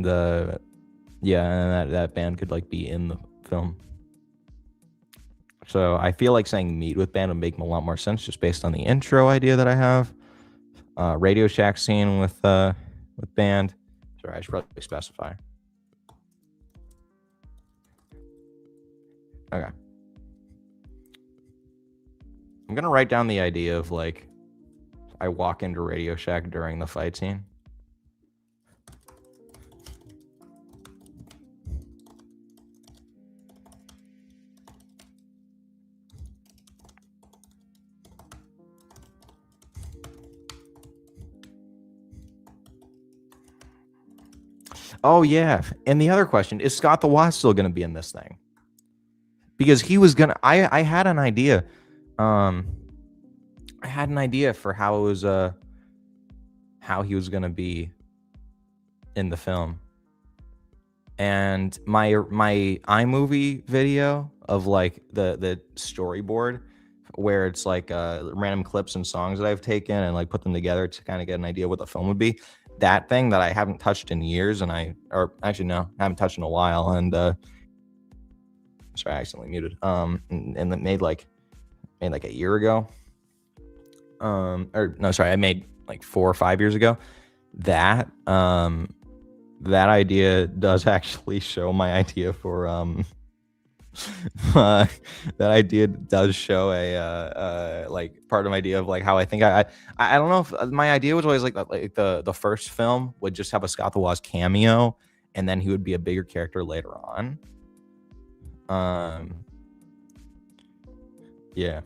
that band could like be in the film. So I feel like saying meet with band would make a lot more sense, just based on the intro idea that I have. Radio Shack scene with band. Sorry, I should probably specify. Okay. I'm gonna write down the idea of like I walk into Radio Shack during the fight scene. Oh yeah, and the other question is, Scott the Wasp still gonna be in this thing? Because he was gonna. I had an idea. I had an idea for how it was how he was gonna be in the film. And my iMovie video of like the storyboard, where it's like random clips and songs that I've taken and like put them together to kind of get an idea what the film would be. That thing that I haven't touched in years, and I haven't touched in a while, and sorry, I accidentally muted. And it made like a year ago. Or no, sorry, I made like 4 or 5 years ago. That that idea does actually show my idea for that idea does show a like part of my idea of like how I think I don't know if my idea was always like the first film would just have a Scott the Wasp cameo, and then he would be a bigger character later on. Yeah.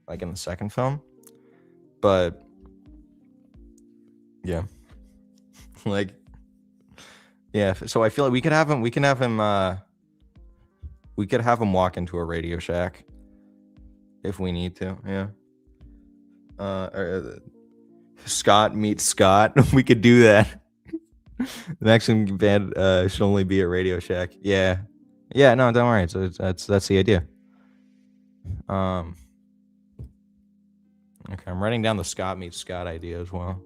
Like in the second film, but yeah, like yeah. So I feel like we could have him walk into a Radio Shack if we need to. Yeah. Scott meets Scott. We could do that. The Mexican band should only be at Radio Shack. Yeah. No, don't worry. So that's the idea. Okay, I'm writing down the Scott meets Scott idea as well.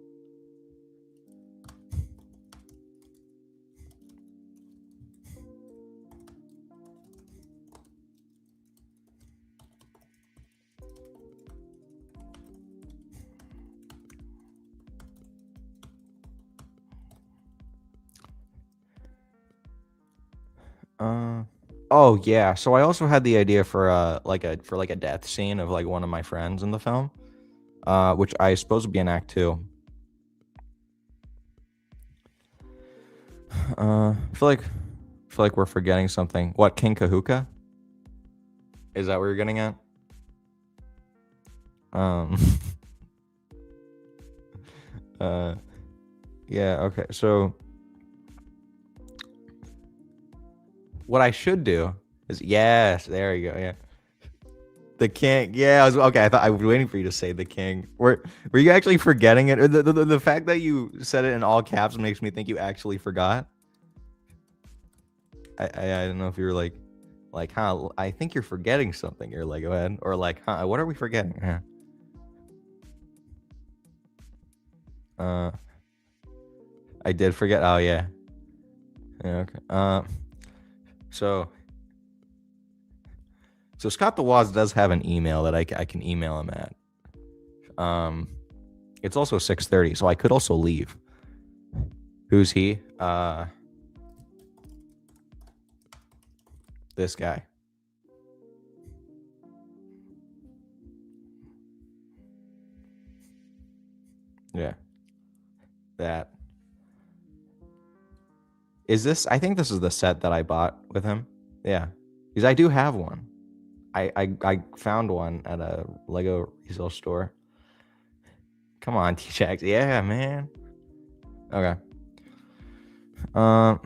Oh yeah. So I also had the idea for a death scene of like one of my friends in the film, which I suppose would be an act two. I feel like we're forgetting something. What, King Kahuka? Is that what you're getting at? Um. Yeah. Okay. So what I should do is, yes, there you go. Yeah. The king. Yeah, okay. I thought I was waiting for you to say the king. Were you actually forgetting it? Or the fact that you said it in all caps makes me think you actually forgot. I don't know if you were like, huh? I think you're forgetting something. You're like, go ahead, or like, huh? What are we forgetting? Yeah. Uh, I did forget. Oh yeah. Yeah. Okay. So so Scott the Woz does have an email that I can email him at. It's also 6:30, so I could also leave. Who's he? This guy. Yeah. That. Is this? I think this is the set that I bought with him. Yeah. Because I do have one. I found one at a Lego resale store. Come on, T-Jax. Yeah, man. Okay. Um.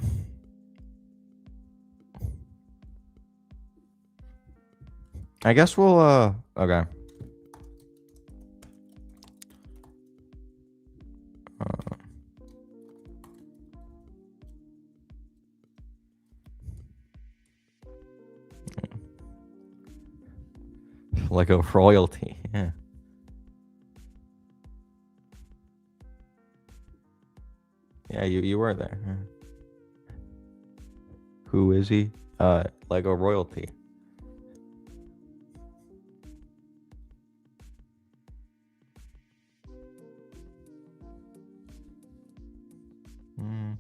I guess we'll. Okay. Lego royalty. Yeah. Yeah. You were there. Yeah. Who is he? Lego royalty. Mm.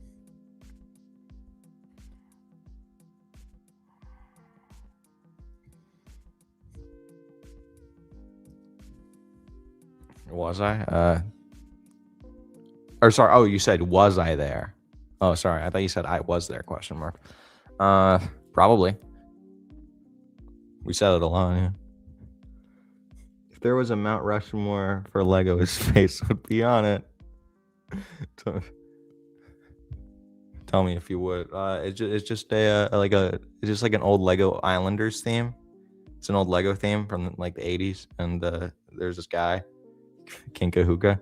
Was I? Or sorry. Oh, you said was I there? Oh, sorry. I thought you said I was there? Question mark. Probably. We said it a lot. Yeah. If there was a Mount Rushmore for Lego, his face would be on it. Tell me if you would. It's just it's just like an old Lego Islanders theme. It's an old Lego theme from like the 80s, and there's this guy, King Kahuka.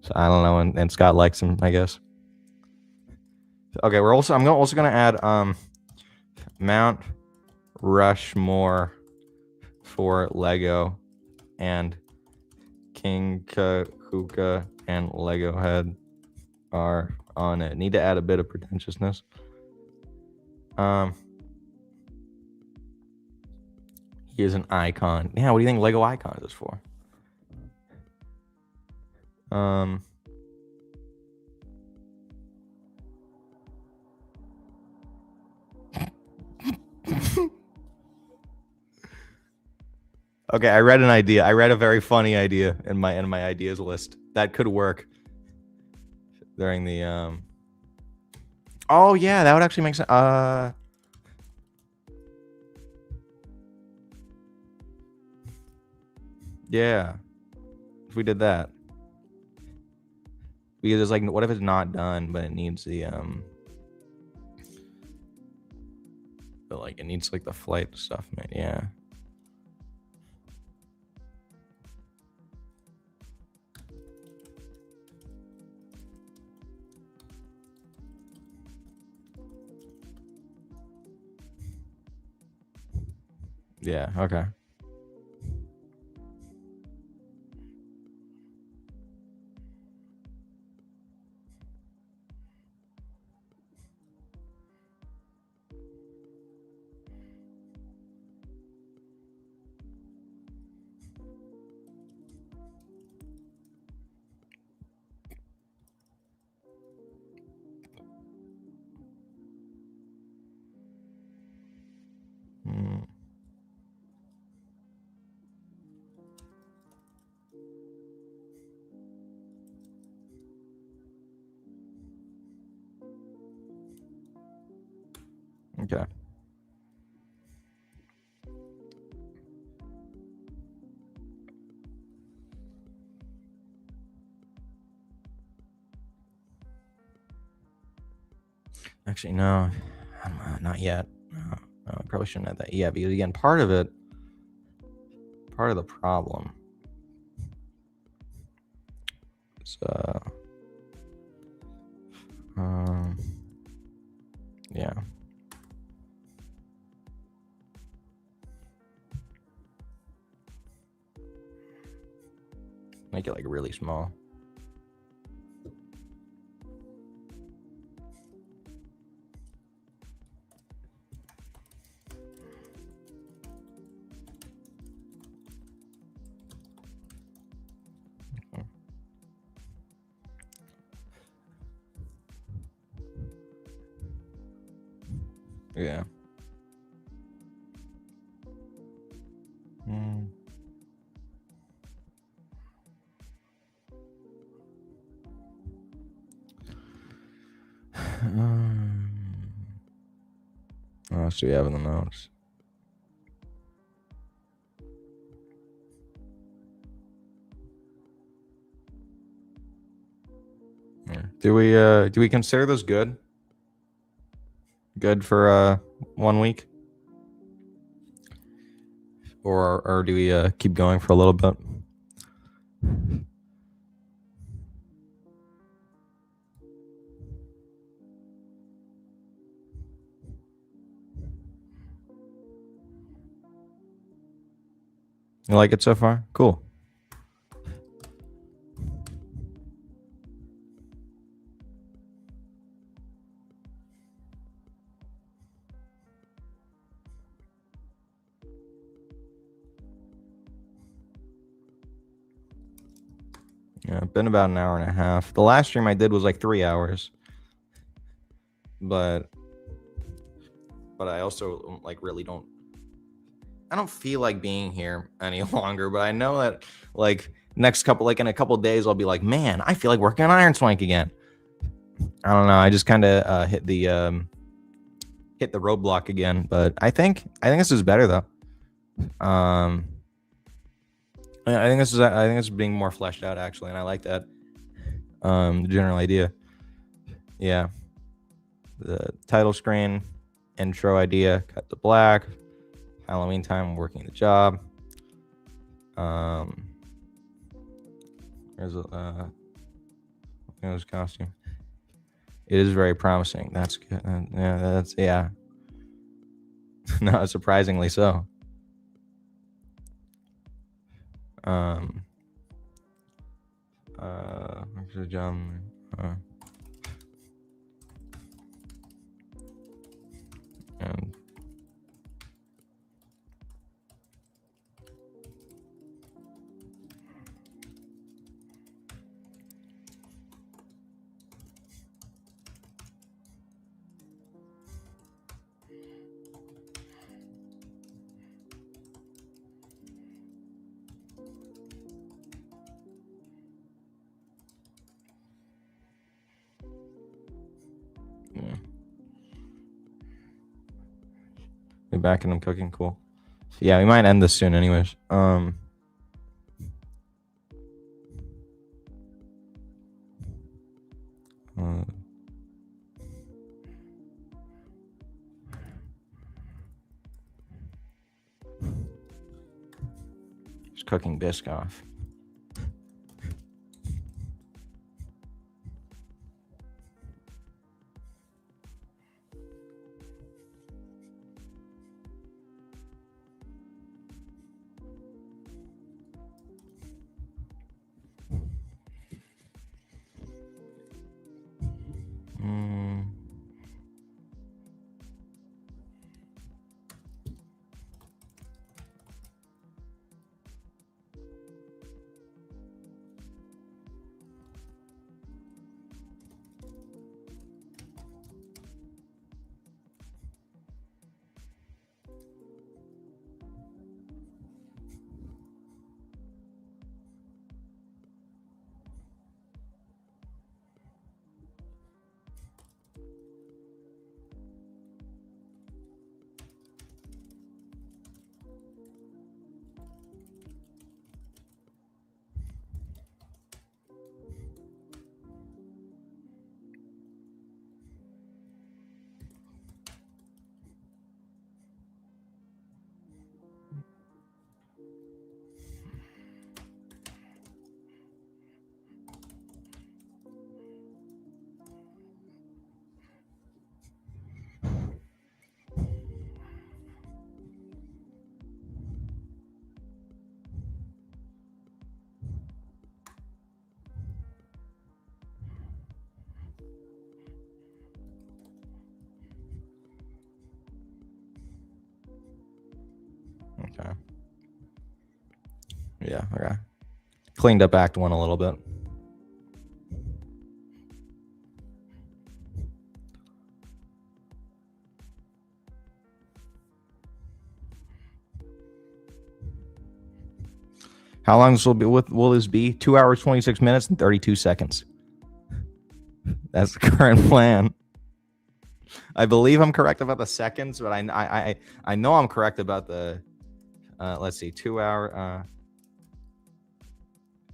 So I don't know, and Scott likes him, I guess. Okay, I'm also gonna add Mount Rushmore for Lego and King Kahuka and Lego Head are on it. Need to add a bit of pretentiousness. He is an icon. Yeah, what do you think Lego Icons is for? Okay, I read an idea. I read a very funny idea in my ideas list that could work during the Oh yeah, that would actually make sense. Yeah, if we did that, because it's like, what if it's not done, but it needs it needs like the flight stuff, man. Yeah. Yeah. Okay. Okay. Actually, no, not yet. No, I probably shouldn't have that yet, because again, part of the problem is, yeah. Make it like really small. Yeah. What else do we have in the notes? Do we consider this good? Good for 1 week? Or do we keep going for a little bit? You like it so far? Cool. Yeah, been about an hour and a half. The last stream I did was like 3 hours. But I also like really don't feel like being here any longer. But I know that like in a couple days I'll be like, man, I feel like working on Iron Swank again. I don't know. I just kind of hit the roadblock again. But I think this is better though. I think this is being more fleshed out actually, and I like that. The general idea. Yeah. The title screen, intro idea, cut to black. Halloween time, working the job. There's a costume. It is very promising. That's good. Yeah. No, surprisingly so. And yeah. Be back and I'm cooking. Cool. Yeah, we might end this soon anyways. Just cooking Biscoff. Yeah, okay. Cleaned up Act 1 a little bit. How long will this be? 2 hours, 26 minutes, and 32 seconds. That's the current plan. I believe I'm correct about the seconds, but I know I'm correct about the, let's see, 2 hour,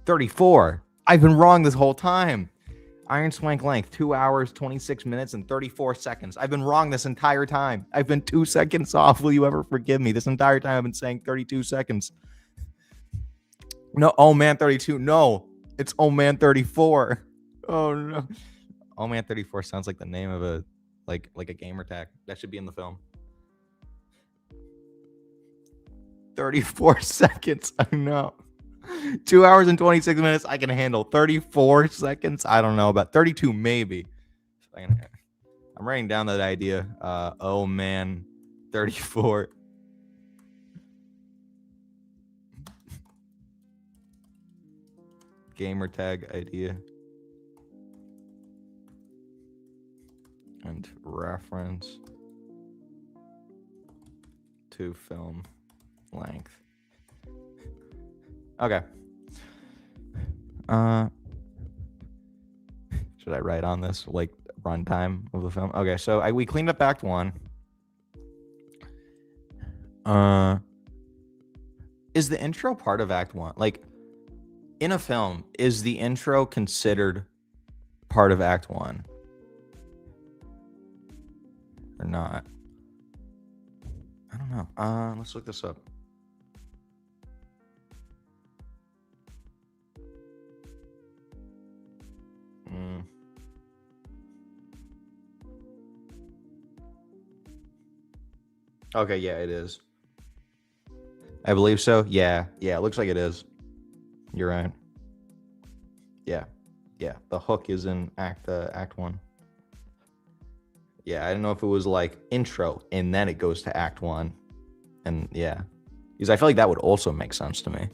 34. I've been wrong this whole time. Iron Swank length, 2 hours, 26 minutes, and 34 seconds. I've been wrong this entire time. I've been 2 seconds off. Will you ever forgive me? This entire time I've been saying 32 seconds. No, oh man, 32. No, it's oh man 34. Oh no. Oh man 34 sounds like the name of a like a gamer tag. That should be in the film. 34 seconds. I know. 2 hours and 26 minutes. I can handle 34 seconds. I don't know about 32, maybe. I'm writing down that idea. Oh man, 34. Gamer tag idea. And reference to film length. Okay. Should I write on this like runtime of the film? Okay, so we cleaned up Act 1. Is the intro part of Act 1? Like in a film, is the intro considered part of Act 1? Or not? I don't know. Let's look this up. Okay, yeah, it is. I believe so. Yeah, it looks like it is. You're right. Yeah. The hook is in Act 1. Yeah, I don't know if it was like intro and then it goes to Act 1, and yeah, because I feel like that would also make sense to me.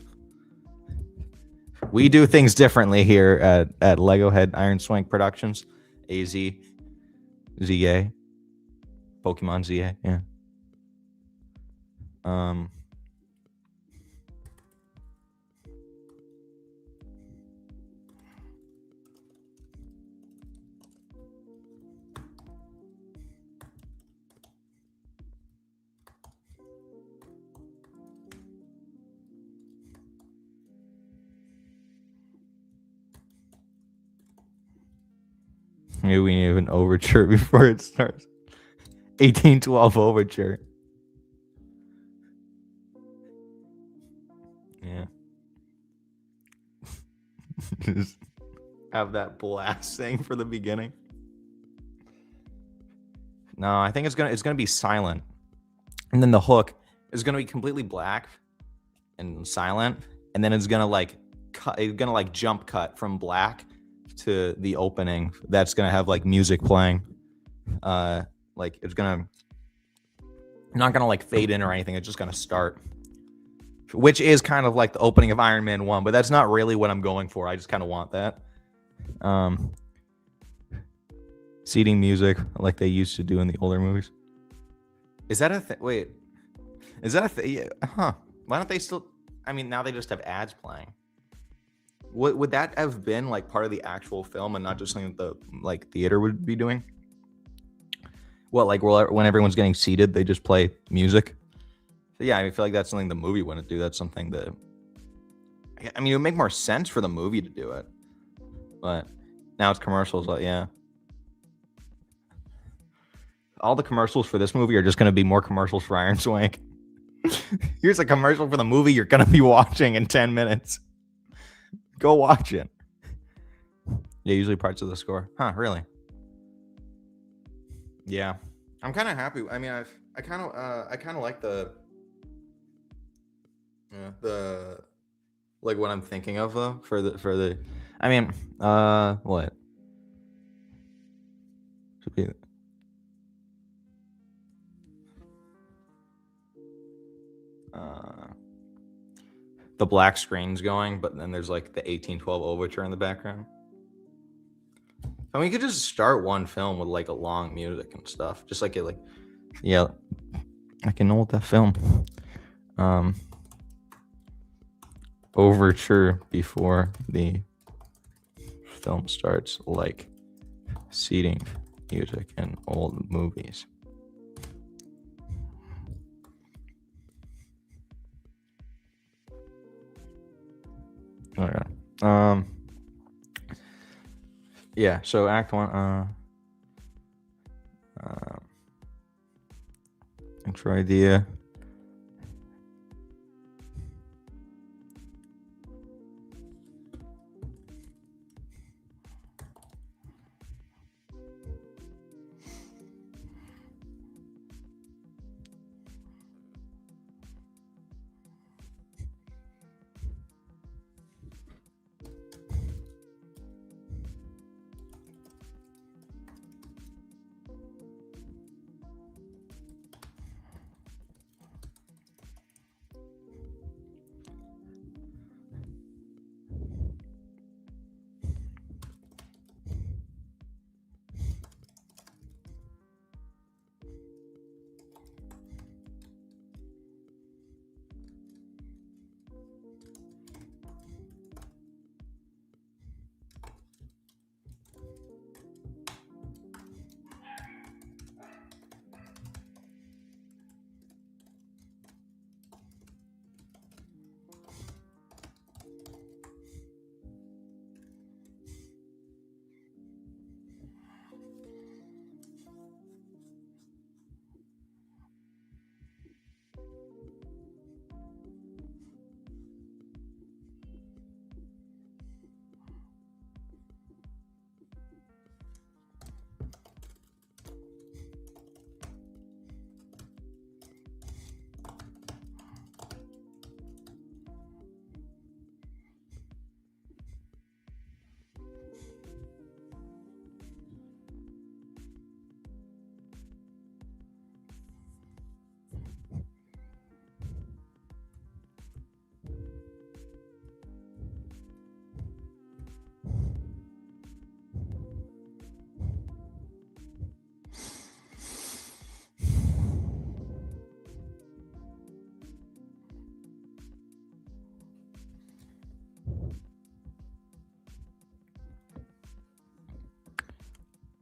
We do things differently here at Lego Head Iron Swank Productions. AZ, ZA, Pokemon ZA, yeah. Maybe we need an overture before it starts. 1812 overture. Yeah. Just have that blast thing for the beginning. No, I think it's gonna be silent, and then the hook is gonna be completely black and silent, and then it's gonna like cut. It's gonna like jump cut from black to the opening. That's gonna have like music playing. Like it's gonna not gonna like fade in or anything. It's just gonna start, which is kind of like the opening of Iron Man 1, but that's not really what I'm going for. I just kind of want that. Seating music like they used to do in the older movies. Is that a thing? Wait, is that a thing? Yeah. Huh? Why don't they still? I mean, now they just have ads playing. Would that have been like part of the actual film and not just something that the like theater would be doing? What, like when everyone's getting seated, they just play music? So yeah, I feel like that's something the movie wouldn't do. That's something that, I mean, it would make more sense for the movie to do it, but now it's commercials. Like, yeah, all the commercials for this movie are just going to be more commercials for Iron Swank. Here's a commercial for the movie you're going to be watching in 10 minutes. Go watch it. Yeah, usually parts of the score. Huh, really? Yeah. I'm kind of happy. I mean, I kind of like the like what I'm thinking of though for the I mean, what? Should be the black screen's going, but then there's like the 1812 overture in the background. And we could just start one film with like a long music and stuff, just like yeah, like an old film overture before the film starts, like seating music in old movies. Okay. Yeah, so act one, intro idea.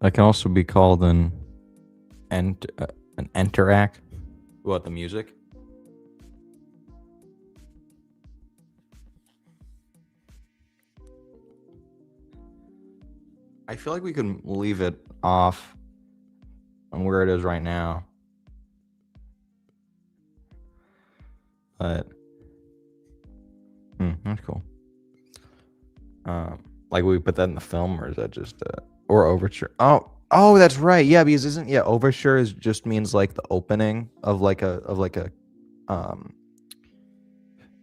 That can also be called an enter act. What, the music? I feel like we can leave it off on where it is right now. But that's cool. Like, we put that in the film, or is that just or overture? Oh, that's right. Yeah, because overture is just means like the opening of like a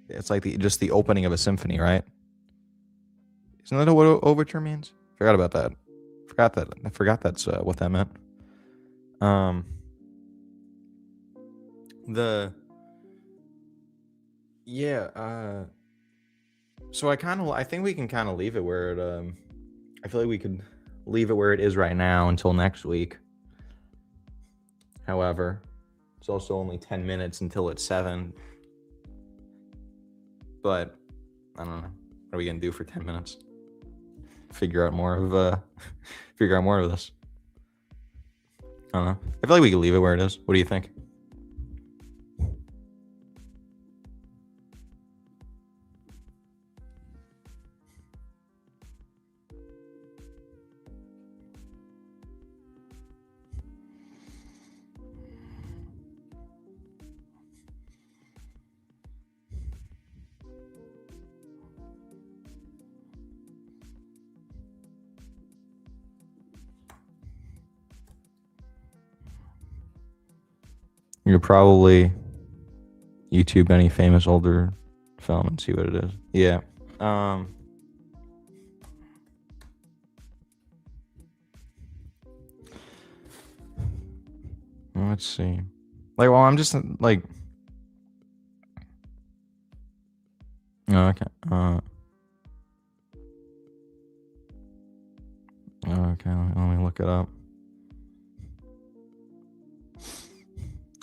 it's like just the opening of a symphony, right? Isn't that what overture means? Forgot about that. I forgot that's what that meant. So I think we can kind of leave it where it I feel like we could leave it where it is right now until next week. However, it's also only 10 minutes until it's 7. But I don't know. What are we gonna do for 10 minutes? Figure out more of this. I don't know. I feel like we could leave it where it is. What do you think? You could probably YouTube any famous older film and see what it is. Yeah. Let's see. Like, well, I'm just like, Okay. Okay. Let me look it up.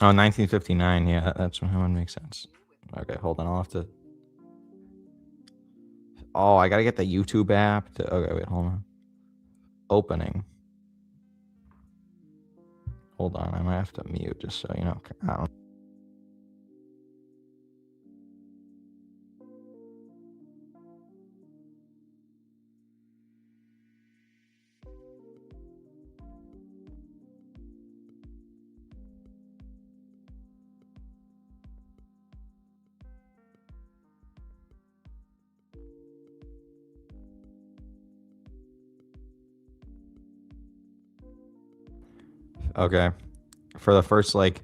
Oh, 1959. Yeah, that's that would make sense. Okay, hold on. I'll have to. Oh, I gotta get the YouTube app. Okay, wait, hold on. Opening. Hold on, I might have to mute just so you know. I don't. Okay, for the first like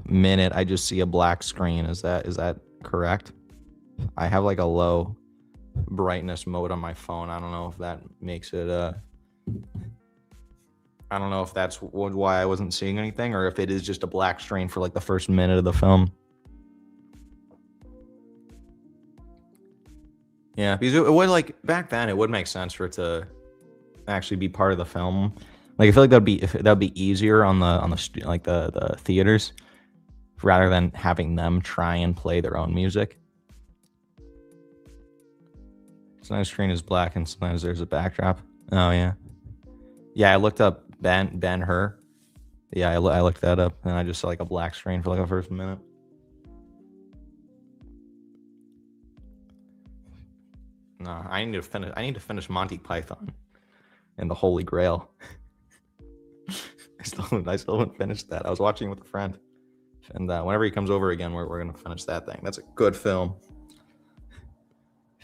minute, I just see a black screen. Is that correct? I have like a low brightness mode on my phone. I don't know if that makes it. I don't know if that's why I wasn't seeing anything, or if it is just a black screen for like the first minute of the film. Yeah, because it would like back then it would make sense for it to actually be part of the film. Like I feel like that'd be easier on the like the theaters rather than having them try and play their own music. Sometimes screen is black and sometimes there's a backdrop. Oh yeah, yeah. I looked up Ben-Hur. Yeah, I looked that up and I just saw like a black screen for like the first minute. No, I need to finish Monty Python and the Holy Grail. I still haven't finished that. I was watching with a friend, and whenever he comes over again, we're gonna finish that thing. That's a good film.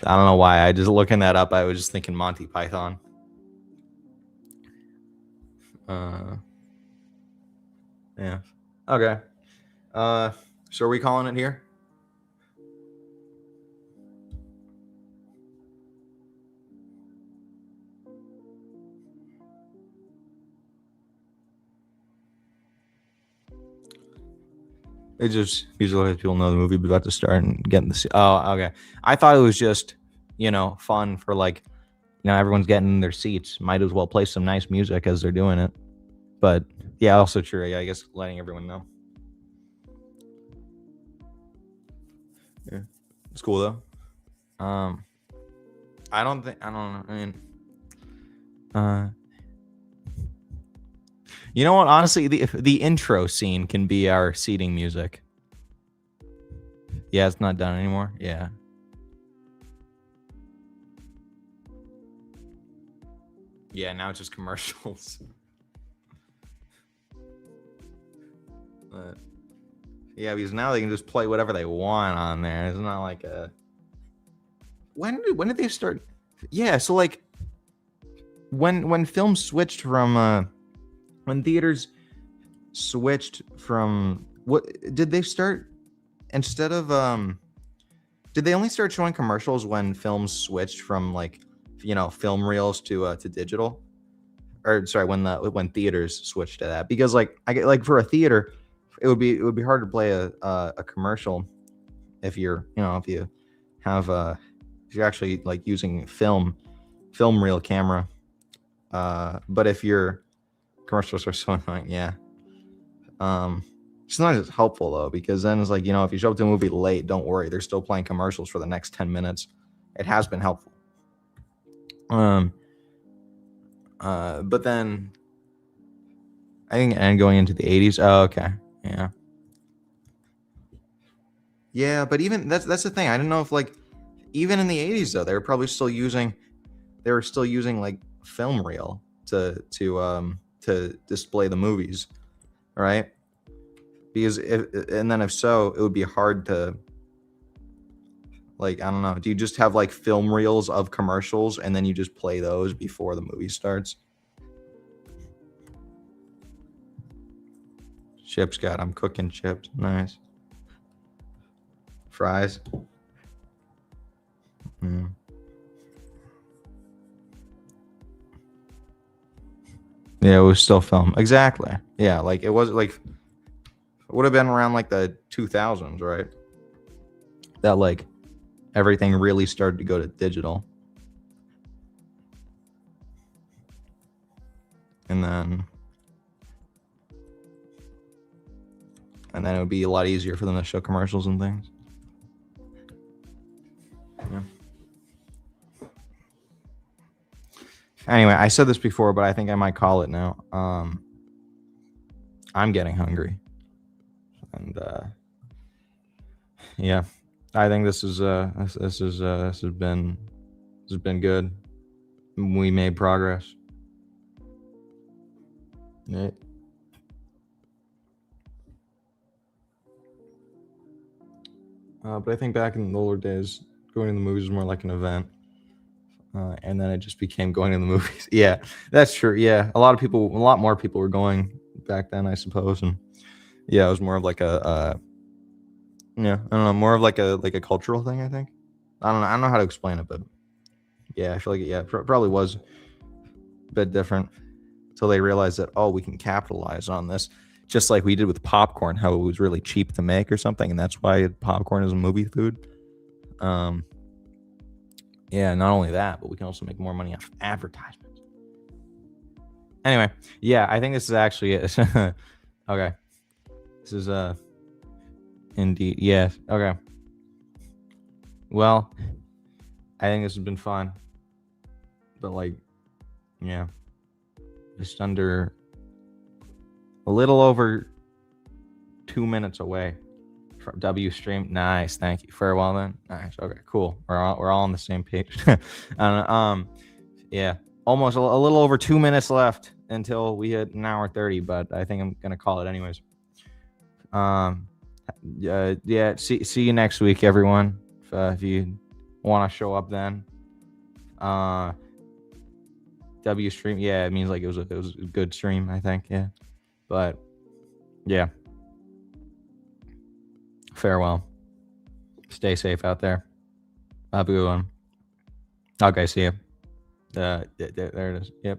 I don't know why. I just looking that up. I was just thinking Monty Python. Yeah. Okay. So are we calling it here? It just usually lets people know the movie about to start and getting the. Oh, okay. I thought it was just, fun for like, everyone's getting in their seats. Might as well play some nice music as they're doing it. But yeah, also true. Yeah, I guess letting everyone know. Yeah, it's cool though. I don't know. I mean, you know what? Honestly, the intro scene can be our seating music. Yeah, it's not done anymore. Yeah. Yeah, now it's just commercials. But yeah, because now they can just play whatever they want on there. It's not like a. When did they start? Yeah, so like when films switched from when theaters switched from what did they start instead of did they only start showing commercials when films switched from like film reels to digital, or sorry, when theaters switched to that? Because like I get like for a theater it would be hard to play a commercial if you're if you have if you're actually like using film reel camera, but if your commercials are so annoying, yeah. It's not as helpful though, because then it's like, if you show up to a movie late, don't worry, they're still playing commercials for the next 10 minutes. It has been helpful. But then I think, and going into the 80s. Oh, okay. Yeah. Yeah, but even that's the thing. I don't know if like even in the 80s though, they were still using like film reel to display the movies, right? Because if so, it would be hard to like, I don't know. Do you just have like film reels of commercials and then you just play those before the movie starts? Chips, God, I'm cooking chips. Nice. Fries. Mm. Yeah, it was still film. Exactly. Yeah, like it was like it would have been around like the 2000s, right? That like everything really started to go to digital. And then it would be a lot easier for them to show commercials and things. Yeah. Anyway, I said this before, but I think I might call it now. I'm getting hungry, and yeah, I think this has been good. We made progress. Yeah. But I think back in the older days, going to the movies was more like an event. And then it just became going to the movies. Yeah, that's true. Yeah, a lot more people were going back then, I suppose. And yeah, it was more of like I don't know, more of like a cultural thing, I think. I don't know how to explain it, but yeah, I feel like it probably was a bit different until they realized that, oh, we can capitalize on this, just like we did with popcorn, how it was really cheap to make or something, and that's why popcorn is a movie food. Yeah, not only that, but we can also make more money off advertisements. Anyway, yeah, I think this is actually it. Okay. This is indeed, yes. Okay. Well, I think this has been fun. But like, yeah. Just under a little over 2 minutes away from W stream. Nice, thank you. Farewell then. Nice. Okay, cool. We're all on the same page. And yeah, almost a little over 2 minutes left until we hit an hour 30, but I think I'm gonna call it anyways. Yeah. See you next week, everyone. If you want to show up, then W stream. Yeah, it means like it was a good stream, I think. Yeah, but yeah. Farewell. Stay safe out there. Have a good one. Okay, see you. There it is. Yep.